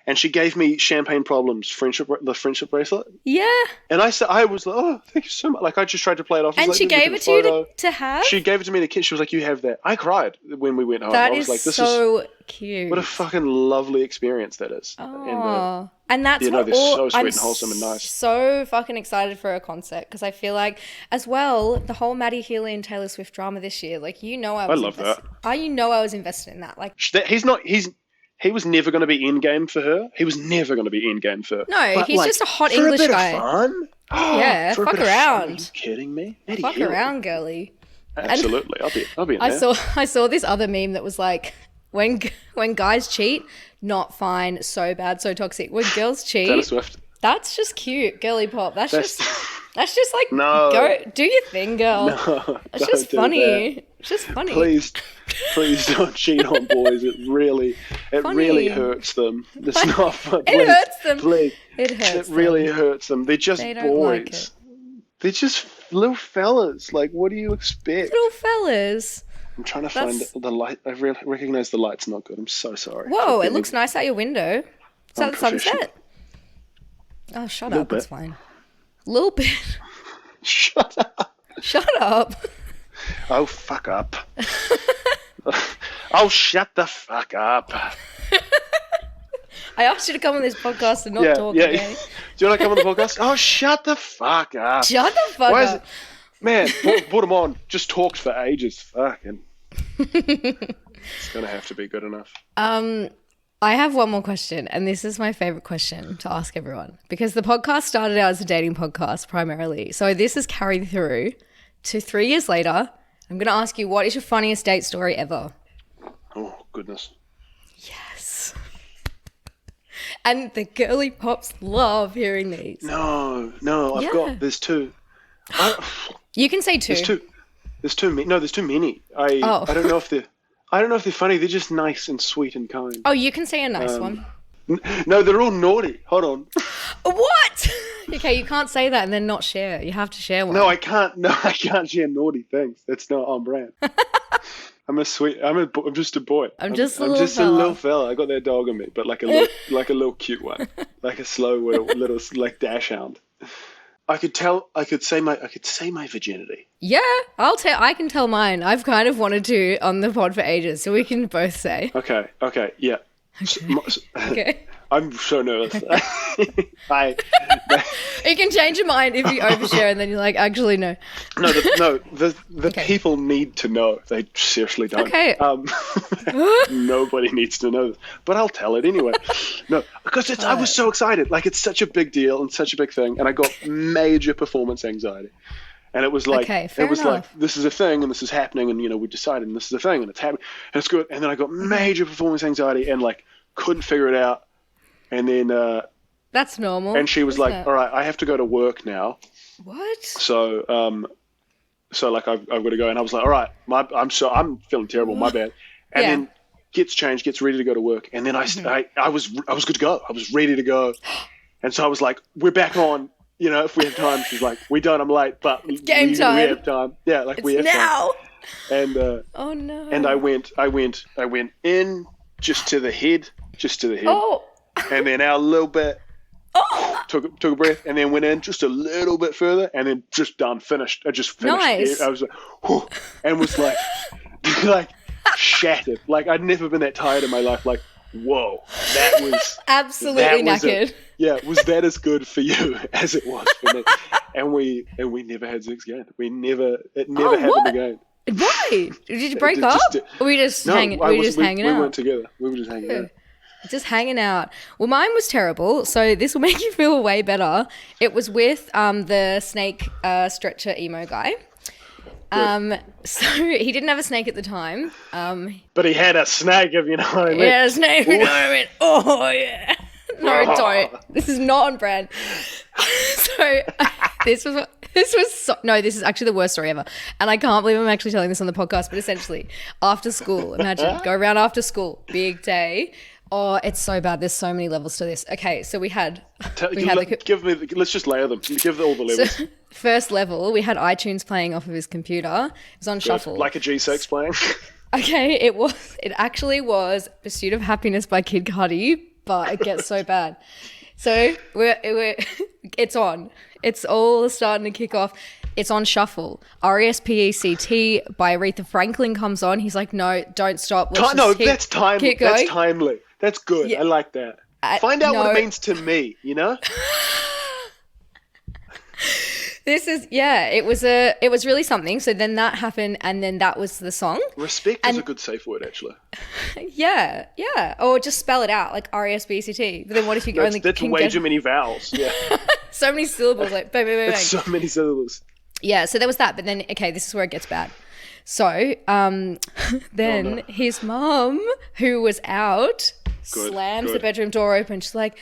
And she gave me Champagne Problems the friendship bracelet. Yeah. And I was like, oh, thank you so much. Like, I just tried to play it off. And she gave it to you to have? She gave it to me to kiss. She was like, you have that. I cried when we went home. That I was is like, this so cute. What a fucking lovely experience that is. Oh. And that's they're so sweet and wholesome and nice. So fucking excited for a concert, because I feel like, as well, the whole Maddie Healy and Taylor Swift drama this year, like, I love that. I was invested in that. Like, he was never going to be in game for her. He was never going to be in game for her. No, but he's just a hot English guy. For a bit of fun? Yeah, fuck around. Are you kidding me? Fuck around, girly. Absolutely. I'll be in there. I saw this other meme that was like, when guys cheat, not fine, so bad, so toxic. When girls cheat, Taylor Swift. That's just cute, girly pop. That's just like, no. Go do your thing, girl. No, it's just funny. It's just funny. Please don't cheat on boys. It really hurts them. It's not fun. It hurts them. Please. It hurts them. It really hurts them. They're just boys. Like They're just little fellas. Like, what do you expect? Little fellas. I'm trying to find the light. I recognize the light's not good. I'm so sorry. Whoa, it looks nice out your window. Is that the Unprofessional. sunset? Oh, shut up. It's fine. Little bit. Shut up. Shut up. Oh, fuck up. Oh, shut the fuck up. I asked you to come on this podcast and not talk, okay? Do you want to come on the podcast? Oh, shut the fuck up. Shut the fuck up. Man, put him on. Just talked for ages. Fucking. It's going to have to be good enough. I have one more question, and this is my favorite question to ask everyone, because the podcast started out as a dating podcast primarily. So this has carried through to 3 years later. I'm going to ask you, what is your funniest date story ever? Oh, goodness. Yes. And the girly pops love hearing these. No, there's two. You can say two. There's too many. No, there's too many. I don't know if they're funny. They're just nice and sweet and kind. Oh, you can say a nice one. No, they're all naughty. Hold on. What? Okay, you can't say that and then not share. You have to share one. No, I can't. No, I can't share naughty things. That's not on brand. I'm just a boy. I'm just a little fella. I got that dog in me, but like a little cute one, like a slow little like dash hound. I could say my virginity. Yeah, I can tell mine. I've kind of wanted to on the pod for ages, so we can both say. Okay, yeah. Okay. I'm so nervous. You can change your mind if you overshare and then you're like, actually, no. The people need to know. They seriously don't. Okay. Nobody needs to know this, but I'll tell it anyway. No, because I was so excited. Like, it's such a big deal and such a big thing, and I got major performance anxiety. And it was like, this is a thing and this is happening, and we decided and this is a thing and it's happening and it's good. And then I got major performance anxiety and like couldn't figure it out. And then that's normal. And she was like, all right, I have to go to work now. What? So like I've got to go. And I was like, all right, I'm feeling terrible. My bad. And then gets changed, gets ready to go to work. And then I was good to go. I was ready to go. And so I was like, we're back on. If we have time. She's like, we don't. I'm late, but it's game time. We have time. Yeah, like we have now. Time. And oh no. And I went in just to the head. Oh. And then out a little bit. Oh. Took a breath, and then went in just a little bit further, and then just done. Finished. I just finished. Nice. I was like, whew, and was like, like shattered. Like I'd never been that tired in my life. Like, whoa, that was absolutely knackered. Yeah, was that as good for you as it was for me? And we never had sex again. It never happened again. Why? Did you break up? Or were we just hanging out? We weren't together. We were just hanging out. Just hanging out. Well, mine was terrible, so this will make you feel way better. It was with the snake stretcher emo guy. So he didn't have a snake at the time. But he had a snake, if you know what I mean. He had a snake, if you know what I mean. Oh, yeah. No, don't. This is not on brand. So this is actually the worst story ever. And I can't believe I'm actually telling this on the podcast, but essentially after school, imagine, go around after school, big day. Oh, it's so bad. There's so many levels to this. Okay, so let's just layer them. Give all the levels. So, first level, we had iTunes playing off of his computer. It was on shuffle. Like a G6 playing. Okay, it actually was Pursuit of Happiness by Kid Cudi, but it gets so bad. So it's on. It's all starting to kick off. It's on shuffle. RESPECT by Aretha Franklin comes on. He's like, no, don't stop. That's timely. That's timely. That's good. Yeah. I like that. Find out what it means to me, it was really something. So then that happened, and then that was the song. Respect is a good safe word, actually. Yeah. Or just spell it out, like RESPECT. But then what if you go that's way too many vowels. Yeah. So many syllables, like bang, bang, bang, bang. So many syllables. Yeah, so there was that. But then, okay, this is where it gets bad. So then his mom, who was out, slams the bedroom door open. She's like,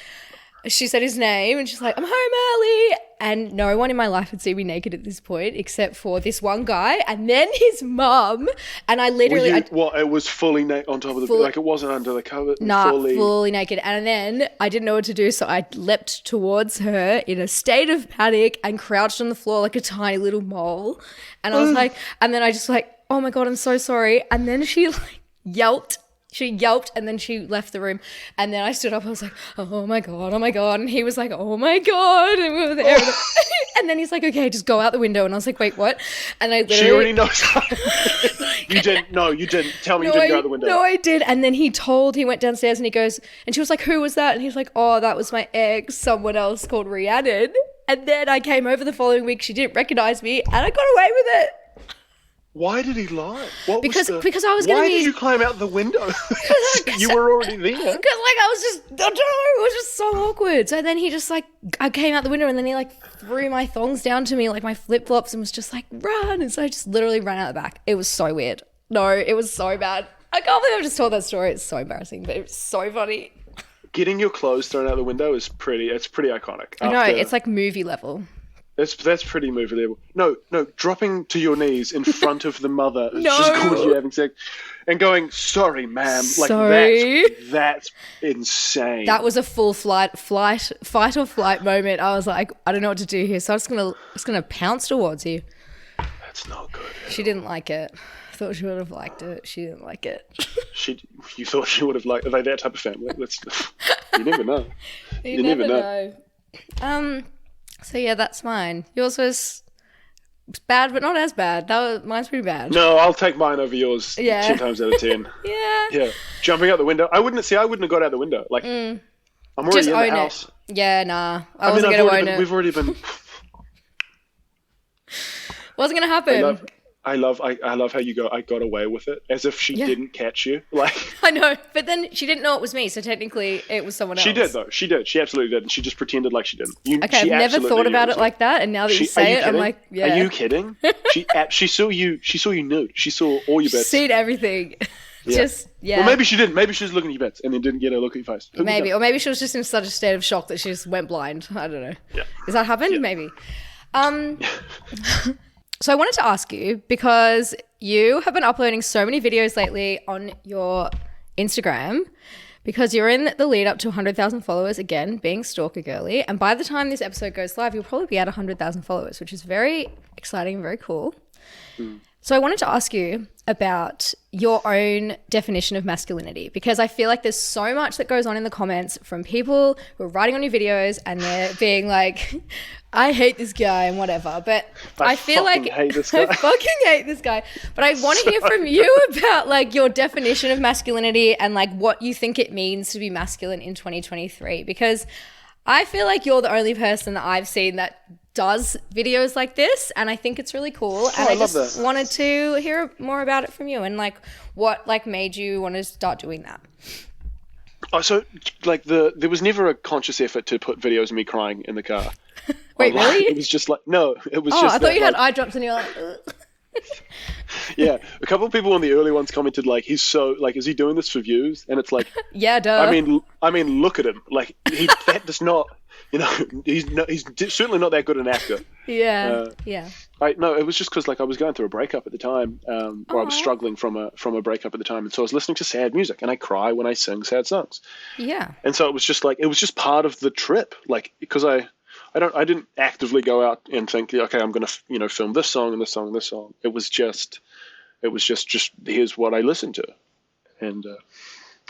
she said his name and she's like, I'm home early. And no one in my life had seen me naked at this point except for this one guy and then his mum. And I literally... it was fully on top of the... Like, it wasn't under the cover? Nah, fully naked. And then I didn't know what to do, so I leapt towards her in a state of panic and crouched on the floor like a tiny little mole. And I was like... And then I just like... oh my God, I'm so sorry. And then she like yelped. She yelped and then she left the room. And then I stood up. I was like, oh my God, oh my God. And he was like, oh my God. And we were there. And then he's like, okay, just go out the window. And I was like, wait, what? And I literally... She already knows. You didn't. No, you didn't. Tell me you didn't go out the window. No, I did. And then he went downstairs and he goes, and she was like, who was that? And he was like, oh, that was my ex, someone else called Rhiannon. And then I came over the following week. She didn't recognize me and I got away with it. Why did he lie? Because I was going to be... Why did you climb out the window? You were already there. Because like I was just, I don't know, it was just so awkward. So then he just like, I came out the window and then he like threw my thongs down to me, like my flip-flops, and was just like, run. And so I just literally ran out the back. It was so weird. No, it was so bad. I can't believe I just told that story. It's so embarrassing, but it was so funny. Getting your clothes thrown out the window is pretty iconic. I know, it's like movie level. That's pretty movie level. No, dropping to your knees in front of the mother who's just called you having sex and going, sorry, ma'am. Like, sorry. That's insane. That was a full fight or flight moment. I was like, I don't know what to do here. So I'm just gonna pounce towards you. That's not good. She didn't like it. I thought she would have liked it. She didn't like it. You thought she would have liked it? Are they that type of family? You never know. You never know. So yeah, that's mine. Yours was bad, but not as bad. Mine's pretty bad. No, I'll take mine over yours 10 times out of 10. Yeah. Jumping out the window. I wouldn't have got out the window. Like, I'm already just in own the house. It. Yeah, nah. I wasn't going to own it. We've already been... Wasn't going to happen. I love how you go, I got away with it, as if she didn't catch you. Like, I know, but then she didn't know it was me, so technically it was someone else. She did, though. She did. She absolutely did. And she just pretended like she didn't. I've never thought about it like that, and now that you say it, I'm like, yeah. Are you kidding? She saw you nude. She saw all your bits. She's seen everything. Yeah. Well, maybe she didn't. Maybe she was looking at your bits and then didn't get a look at your face. Or maybe she was just in such a state of shock that she just went blind. I don't know. Yeah. Does that happen? Yeah. Maybe. So I wanted to ask you, because you have been uploading so many videos lately on your Instagram, because you're in the lead up to 100,000 followers, again, being stalker girly. And by the time this episode goes live, you'll probably be at 100,000 followers, which is very exciting and very cool. So I wanted to ask you about your own definition of masculinity, because I feel like there's so much that goes on in the comments from people who are writing on your videos and they're being like, I hate this guy and whatever. But I feel like hate this guy. I fucking hate this guy. But I want to hear from you about like your definition of masculinity and like what you think it means to be masculine in 2023, because I feel like you're the only person that I've seen that does videos like this, and I think it's really cool. And I just wanted to hear more about it from you, and like what like made you want to start doing that. Oh, so like there was never a conscious effort to put videos of me crying in the car. Wait, really? It was just like, no, it was just. Oh, I thought you had like, eye drops and you're like. Yeah, a couple of people on the early ones commented like, he's so like, is he doing this for views? And it's like, yeah, duh. I mean, look at him. Like that does not. You know, he's certainly not that good an actor. Yeah, It was just because like I was going through a breakup at the time, or I was struggling from a breakup at the time, and so I was listening to sad music, and I cry when I sing sad songs. Yeah. And so it was just part of the trip, like because I didn't actively go out and think, okay, I'm gonna film this song and this song and this song. It was just here's what I listened to, and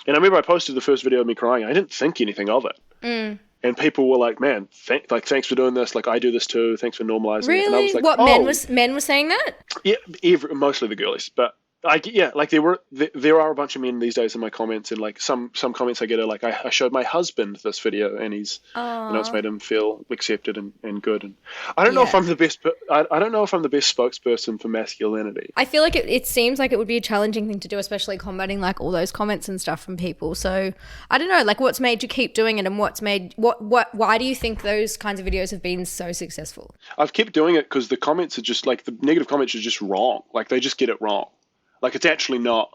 I remember I posted the first video of me crying. I didn't think anything of it. And people were like, "Man, thanks for doing this. Like, I do this too. Thanks for normalizing it." And I was like, what men were saying that? Yeah, mostly the girlies, but like there are a bunch of men these days in my comments, and like some comments I get are like, I showed my husband this video, and he's it's made him feel accepted and good. And I don't know if I'm the best, but I don't know if I'm the best spokesperson for masculinity. I feel like it seems like it would be a challenging thing to do, especially combating like all those comments and stuff from people. So I don't know, like what's made you keep doing it, and why do you think those kinds of videos have been so successful? I've kept doing it because the comments are just like, the negative comments are just wrong. Like they just get it wrong. Like it's actually not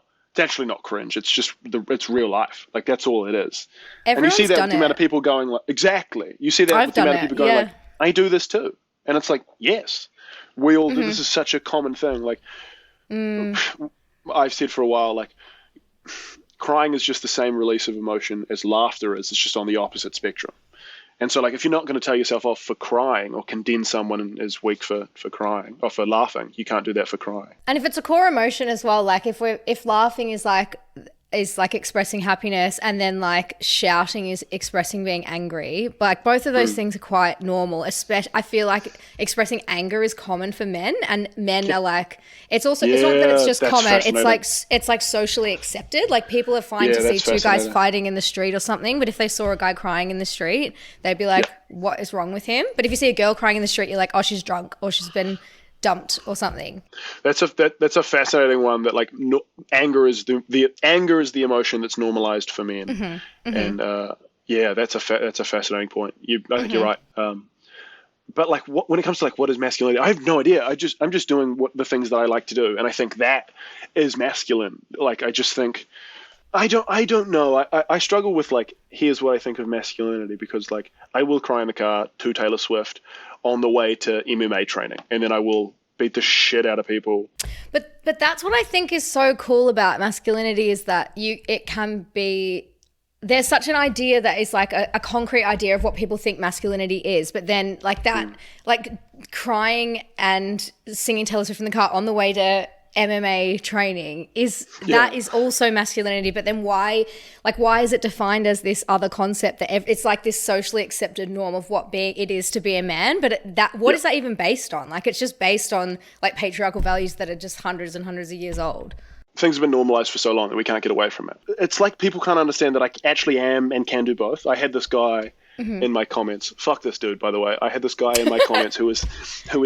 cringe. It's just it's real life. Like that's all it is. Everyone's and you see that with the amount of people going like, exactly. You see that with the amount of people going like, I do this too. And it's like, yes, we all do. This is such a common thing. Like I've said for a while, like crying is just the same release of emotion as laughter is. It's just on the opposite spectrum. And so, like, if you're not going to tell yourself off for crying or condemn someone as weak for crying or for laughing, you can't do that for crying. And if it's a core emotion as well, like if laughing is like expressing happiness, and then like shouting is expressing being angry, like both of those things are quite normal. Especially, I feel like expressing anger is common for men, and men are like, it's not that it's just common, it's like socially accepted. Like people are fine to see two guys fighting in the street or something, but if they saw a guy crying in the street, they'd be like, what is wrong with him? But if you see a girl crying in the street, you're like, oh, she's drunk, or she's been dumped or something. That's a fascinating one. That like anger is the emotion that's normalized for men, and that's a fascinating point. I think you're right. But like when it comes to like what is masculinity, I have no idea. I'm just doing the things that I like to do, and I think that is masculine. Like I just think I don't know. I struggle with like, here's what I think of masculinity, because like I will cry in the car to Taylor Swift on the way to MMA training, and then I will beat the shit out of people. But that's what I think is so cool about masculinity, is that it can be, there's such an idea that is like a concrete idea of what people think masculinity is, but then like that, like crying and singing Taylor Swift in the car on the way to MMA training is also masculinity. But then why is it defined as this other concept that it's like this socially accepted norm of what it is to be a man? But what is that even based on? Like it's just based on like patriarchal values that are just hundreds and hundreds of years old. Things have been normalized for so long that we can't get away from it. It's like people can't understand that I actually am and can do both. I had this guy in my comments. Fuck this dude, by the way. I had this guy in my comments who was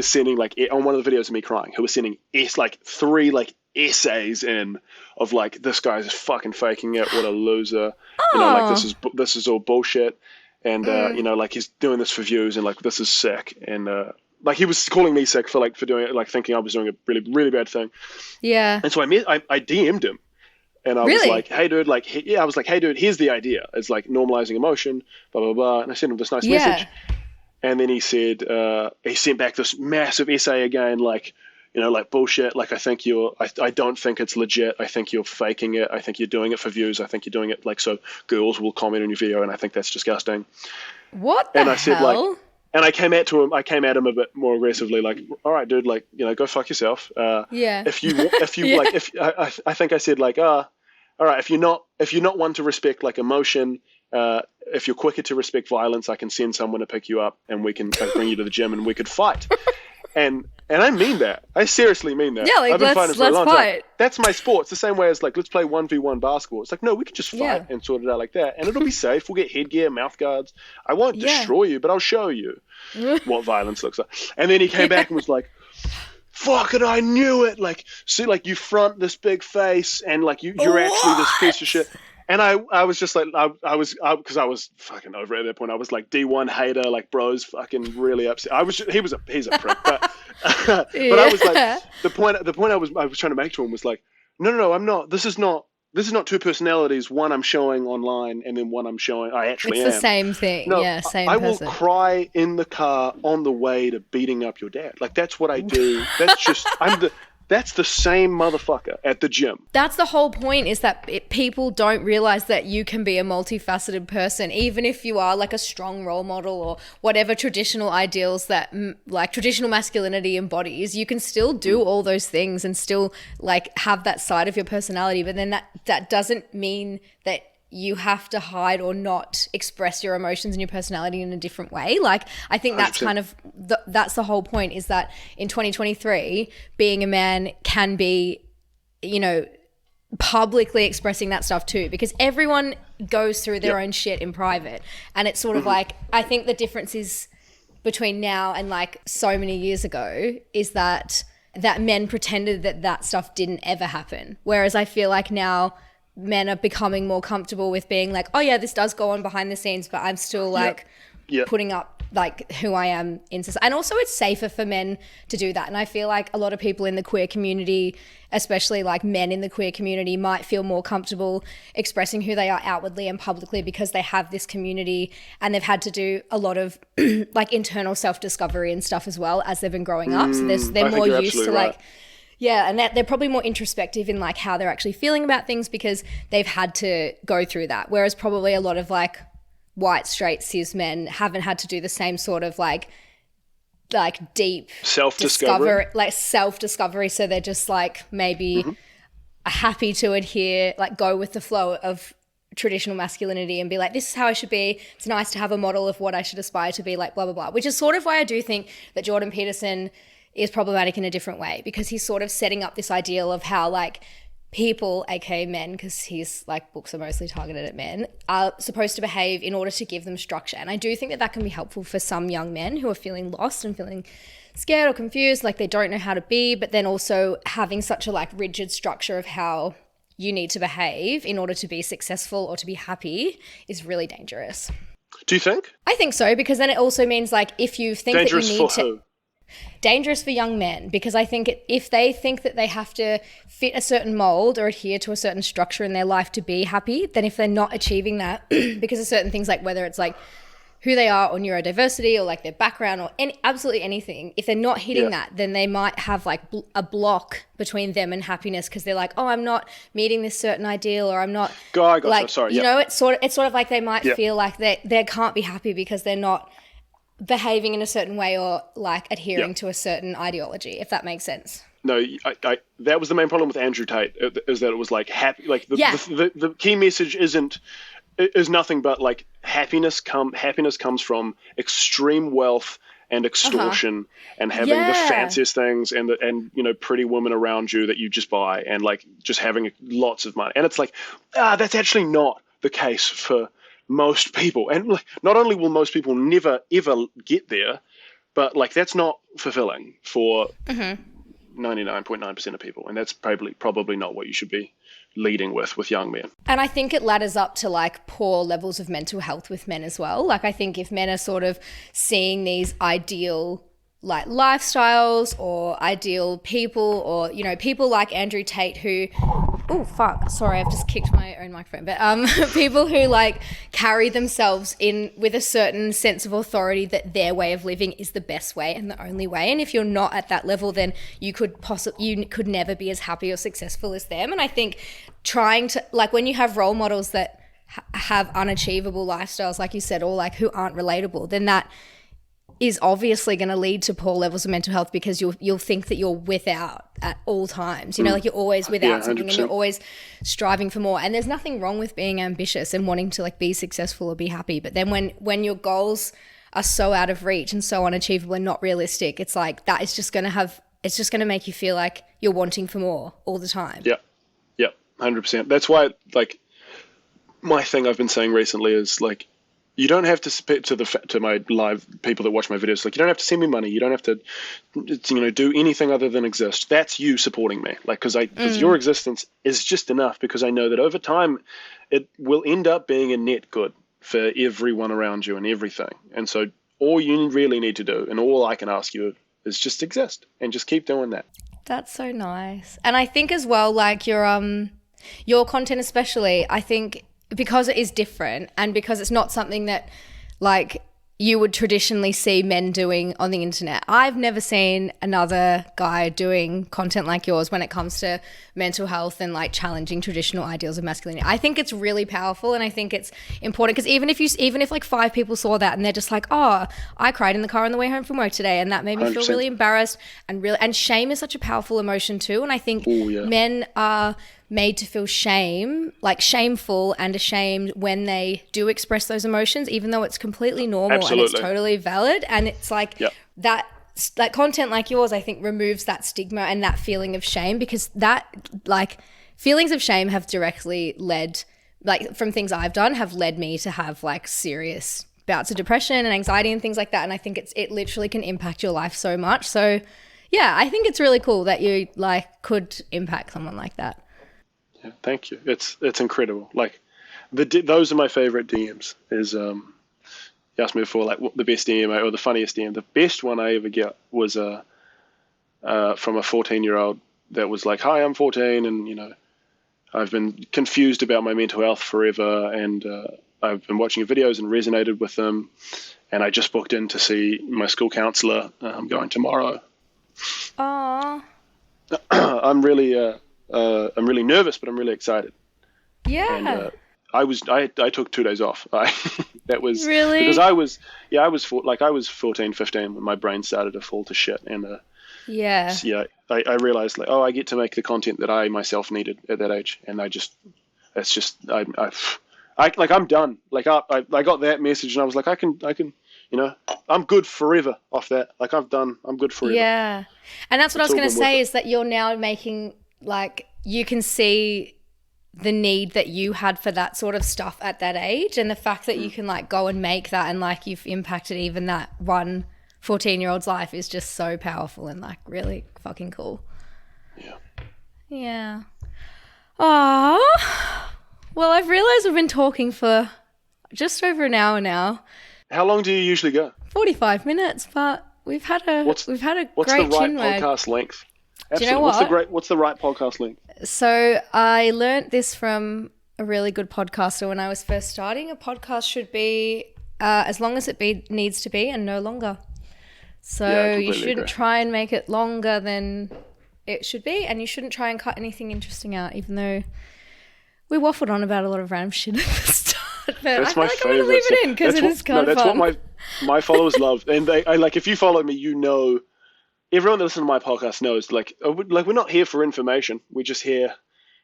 sending like, on one of the videos of me crying, who was sending like 3 like essays in of like, this guy's fucking faking it. What a loser. You know, like this is all bullshit. And you know, like he's doing this for views, and like this is sick. And like he was calling me sick for doing it, like thinking I was doing a really, really bad thing. Yeah. And so I DM'd him. And I was like, hey, dude, here's the idea. It's like normalizing emotion, blah, blah, blah. And I sent him this nice message. And then he said, he sent back this massive essay again, like, you know, like bullshit. Like, I don't think it's legit. I think you're faking it. I think you're doing it for views. I think you're doing it like so girls will comment on your video. And I think that's disgusting. What the hell? And I said, like, and I came at him a bit more aggressively, like, all right, dude, like, you know, go fuck yourself. If you like, I think I said like, all right, if you're not one to respect like emotion, if you're quicker to respect violence, I can send someone to pick you up, and we can bring you to the gym, and we could fight. And I mean that. I seriously mean that. Yeah, like, I've been fighting for a long time. That's my sport. It's the same way as like, let's play 1v1 basketball. It's like, no, we could just fight and sort it out like that, and it'll be safe. We'll get headgear, mouth guards. I won't destroy you, but I'll show you what violence looks like. And then he came back and was like, fuck it, I knew it. Like, see, like you front this big face, and like you're actually this piece of shit. And I was just like, because I was fucking over it at that point. I was like D1 hater, like bro's fucking really upset. He's a prick, but but I was like, the point I was trying to make to him was like, no, I'm not. This is not 2 personalities. One I'm showing online, and then one I actually am. It's the same thing. No, same I person. will cry in the car on the way to beating up your dad. Like that's what I do. That's the same motherfucker at the gym. That's the whole point, is that people don't realize that you can be a multifaceted person, even if you are like a strong role model or whatever traditional ideals that like traditional masculinity embodies. You can still do all those things and still like have that side of your personality, but then that doesn't mean that you have to hide or not express your emotions and your personality in a different way. Like, I think that's 100%. Kind of, that's the whole point, is that in 2023, being a man can be, you know, publicly expressing that stuff too, because everyone goes through their own shit in private. And it's sort of like, I think the difference is between now and like so many years ago is that men pretended that stuff didn't ever happen. Whereas I feel like now men are becoming more comfortable with being like, oh yeah, this does go on behind the scenes, but I'm still like putting up like who I am in society. And also it's safer for men to do that. And I feel like a lot of people in the queer community, especially like men in the queer community, might feel more comfortable expressing who they are outwardly and publicly because they have this community and they've had to do a lot of like internal self-discovery and stuff as well as they've been growing up. So they're more used to like, yeah, and they're probably more introspective in like how they're actually feeling about things because they've had to go through that. Whereas probably a lot of like white, straight, cis men haven't had to do the same sort of like deep self-discovery. So they're just like maybe happy to adhere, like go with the flow of traditional masculinity and be like, this is how I should be. It's nice to have a model of what I should aspire to be, like blah, blah, blah, which is sort of why I do think that Jordan Peterson is problematic in a different way, because he's sort of setting up this ideal of how like people, aka men, because his like books are mostly targeted at men, are supposed to behave in order to give them structure. And I do think that that can be helpful for some young men who are feeling lost and feeling scared or confused, like they don't know how to be, but then also having such a like rigid structure of how you need to behave in order to be successful or to be happy is really dangerous. Do you think? I think so, because then it also means like if you think dangerous that you need for who? Dangerous for young men, because I think if they think that they have to fit a certain mold or adhere to a certain structure in their life to be happy, then if they're not achieving that because of certain things, like whether it's like who they are or neurodiversity or like their background or absolutely anything, if they're not hitting that, then they might have like a block between them and happiness, because they're like, oh, I'm not meeting this certain ideal, or I'm not like, sorry, you know, it's sort of like they might feel like they can't be happy because they're not behaving in a certain way or like adhering to a certain ideology, if that makes sense. No, that was the main problem with Andrew Tate, is that it was like happy, like the key message is nothing but like happiness comes from extreme wealth and extortion and having the fanciest things and you know, pretty women around you that you just buy, and like just having lots of money. And it's like, that's actually not the case for most people. And like, not only will most people never ever get there, but like that's not fulfilling for 99.9% of people, and that's probably not what you should be leading with young men. And I think it ladders up to like poor levels of mental health with men as well. Like I think if men are sort of seeing these ideal like lifestyles or ideal people, or, you know, people like Andrew Tate who, oh fuck, sorry, I've just kicked my own microphone, but people who like carry themselves in with a certain sense of authority that their way of living is the best way and the only way. And if you're not at that level, then you could never be as happy or successful as them. And I think trying to, like, when you have role models that have unachievable lifestyles, like you said, or like who aren't relatable, then that is obviously going to lead to poor levels of mental health, because you'll think that you're without at all times, you know, like you're always without something 100%. And you're always striving for more. And there's nothing wrong with being ambitious and wanting to like be successful or be happy. But then when your goals are so out of reach and so unachievable and not realistic, it's like that is just going to make you feel like you're wanting for more all the time. Yeah. 100%. That's why, like, my thing I've been saying recently is like, you don't have to speak to my live people that watch my videos. Like, you don't have to send me money. You don't have to, you know, do anything other than exist. That's you supporting me. Like, because your existence is just enough, because I know that over time it will end up being a net good for everyone around you and everything. And so all you really need to do, and all I can ask you, is just exist and just keep doing that. That's so nice. And I think as well, like your content especially, I think because it is different and because it's not something that like you would traditionally see men doing on the internet. I've never seen another guy doing content like yours when it comes to mental health and like challenging traditional ideals of masculinity. I think it's really powerful, and I think it's important, because even if like 5 people saw that and they're just like, oh, I cried in the car on the way home from work today and that made me 100%. Feel really embarrassed, and shame is such a powerful emotion too. And I think men are made to feel shame, like shameful and ashamed when they do express those emotions, even though it's completely normal. Absolutely. And it's totally valid. And it's like that content like yours, I think, removes that stigma and that feeling of shame, because that like feelings of shame have directly led, like from things I've done, have led me to have like serious bouts of depression and anxiety and things like that. And I think it literally can impact your life so much. So yeah, I think it's really cool that you like could impact someone like that. Yeah, thank you. It's incredible. Like those are my favorite DMs. Is you asked me before, like what the best DM or the funniest DM. The best one I ever get was from a 14-year-old that was like, "Hi, I'm 14, and you know, I've been confused about my mental health forever, and I've been watching your videos and resonated with them, and I just booked in to see my school counselor. I'm going tomorrow." Aww. I'm really nervous, but I'm really excited. Yeah. I took 2 days off. That was Really? because I was 14, 15 when my brain started to fall to shit, and Yeah. I realized like, I get to make the content that I myself needed at that age, and I'm done. Like I got that message, and I was like, I can, I'm good forever off that. Like I'm good forever. Yeah. And that's what I was going to say, it. is that you're now making, like, you can see the need that you had for that sort of stuff at that age, and the fact that you can like go and make that, and like you've impacted even that one 14-year-old's life is just so powerful and like really fucking cool. Yeah. Yeah. Oh, well, I've realized we've been talking for just over an hour now. How long do you usually go? 45 minutes, but we've had a What's great the right chinwag. podcast length? Absolutely. Do you know what? What's the right podcast length? So I learnt this from a really good podcaster when I was first starting. A podcast should be as long as it needs to be, and no longer. So you shouldn't try and make it longer than it should be, and you shouldn't try and cut anything interesting out, even though we waffled on about a lot of random shit at the start. But That's I feel my like favorite. I'm going to leave it in because it is kind of fun. That's what my followers love. And if you follow me, you know, everyone that listens to my podcast knows, like we're not here for information. We're just here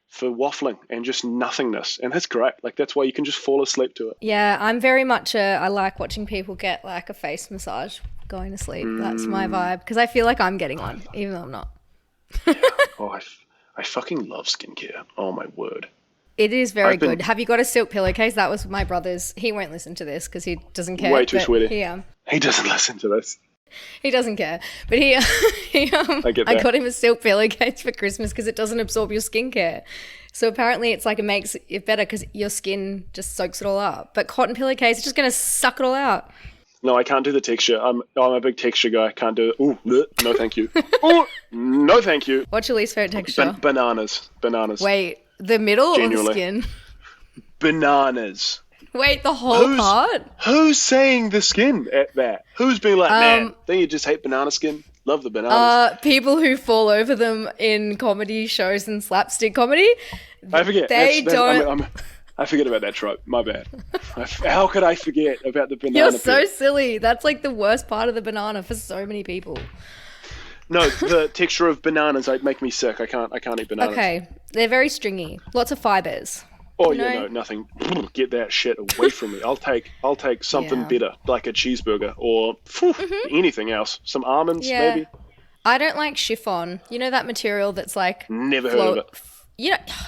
for waffling and just nothingness. And that's great. Like, that's why you can just fall asleep to it. Yeah, I'm very much I like watching people get like a face massage going to sleep. That's my vibe, because I feel like I'm getting one, even though I'm not. I fucking love skincare. Oh my word. It is very good. Have you got a silk pillowcase? That was my brother's. He won't listen to this because he doesn't care. Way too sweaty. He doesn't listen to this. He doesn't care. But I got him a silk pillowcase for Christmas because it doesn't absorb your skincare. So apparently it's like it makes it better because your skin just soaks it all up. But cotton pillowcase is just going to suck it all out. No, I can't do the texture. I'm a big texture guy. I can't do it. Ooh, no thank you. Ooh, no thank you. What's your least favorite texture? Bananas. Wait, the middle Genuinely. or the skin? Bananas. Wait, the whole part? Who's saying the skin at that? Who's being like, man, don't you just hate banana skin? Love the bananas. People who fall over them in comedy shows and slapstick comedy. I forget. I forget about that trope. My bad. How could I forget about the banana? You're so silly. That's like the worst part of the banana for so many people. No, the texture of bananas make me sick. I can't eat bananas. Okay, they're very stringy. Lots of fibers. Oh yeah, no, nothing. Get that shit away from me. I'll take something better, like a cheeseburger or anything else. Some almonds, maybe. I don't like chiffon. You know that material that's like never heard of it.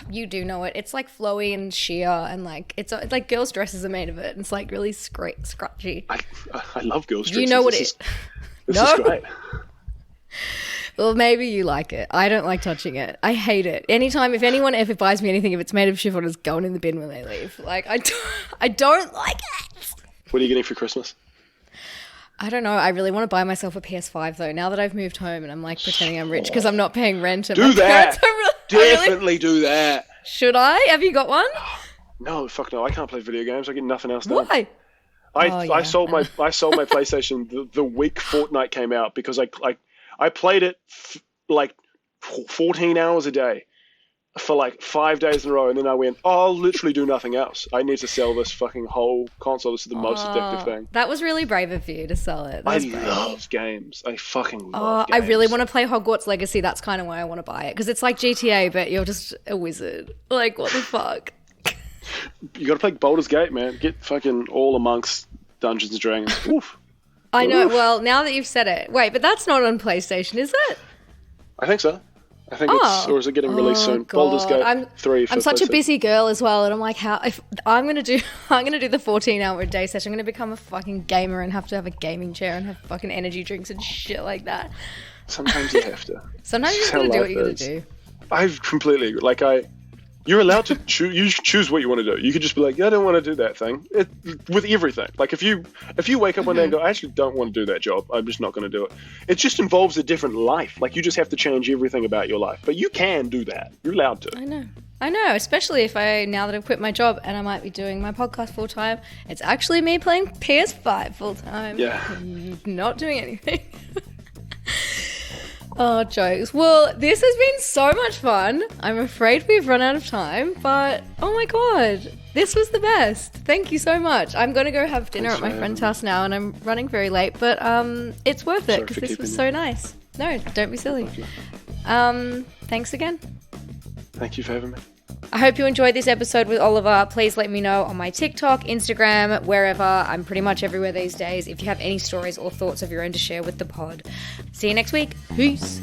You do know it. It's like flowy and sheer, and like it's like girls' dresses are made of it. And it's like really scratchy. I love girls' dresses. You know what it is? This is great. Well, maybe you like it. I don't like touching it. I hate it. If anyone ever buys me anything, if it's made of chiffon, it's going in the bin when they leave. Like, I don't like it. What are you getting for Christmas? I don't know. I really want to buy myself a PS5 though. Now that I've moved home and I'm like pretending I'm rich because I'm not paying rent. And do that. Definitely do that. Should I? Have you got one? No, fuck no. I can't play video games. I get nothing else done. Why? I sold my PlayStation the week Fortnite came out because I played it like 14 hours a day for like 5 days in a row, and then I went, I'll literally do nothing else. I need to sell this fucking whole console. This is the most addictive thing. That was really brave of you to sell it. I love games. I fucking love games. I really want to play Hogwarts Legacy. That's kind of why I want to buy it, because it's like GTA, but you're just a wizard. Like, what the fuck? You got to play Baldur's Gate, man. Get fucking all amongst Dungeons and Dragons. Oof. I know. Well, now that you've said it. Wait, but that's not on PlayStation, is it? I think so. I think it's, or is it getting released soon? God. Baldur's Gate 3 for I'm such a PlayStation. busy girl as well, and I'm like, if I'm gonna do the 14-hour a day session, I'm gonna become a fucking gamer and have to have a gaming chair and have fucking energy drinks and shit like that. Sometimes you have to. Sometimes you gotta do what you gotta do. I completely agree. Like you're allowed to choose. You choose what you want to do. You could just be like, I don't want to do that thing. With everything. Like if you wake up one day and go, I actually don't want to do that job. I'm just not going to do it. It just involves a different life. Like you just have to change everything about your life. But you can do that. You're allowed to. I know. Especially now that I've quit my job and I might be doing my podcast full time. It's actually me playing PS5 full time. Yeah. Not doing anything. Oh, jokes. Well, this has been so much fun. I'm afraid we've run out of time, but oh my God. This was the best. Thank you so much. I'm going to go have dinner at my friend's house now, and I'm running very late, but it's worth it because this was so nice. No, don't be silly. Thanks again. Thank you for having me. I hope you enjoyed this episode with Oliver. Please let me know on my TikTok, Instagram, wherever. I'm pretty much everywhere these days. If you have any stories or thoughts of your own to share with the pod. See you next week. Peace.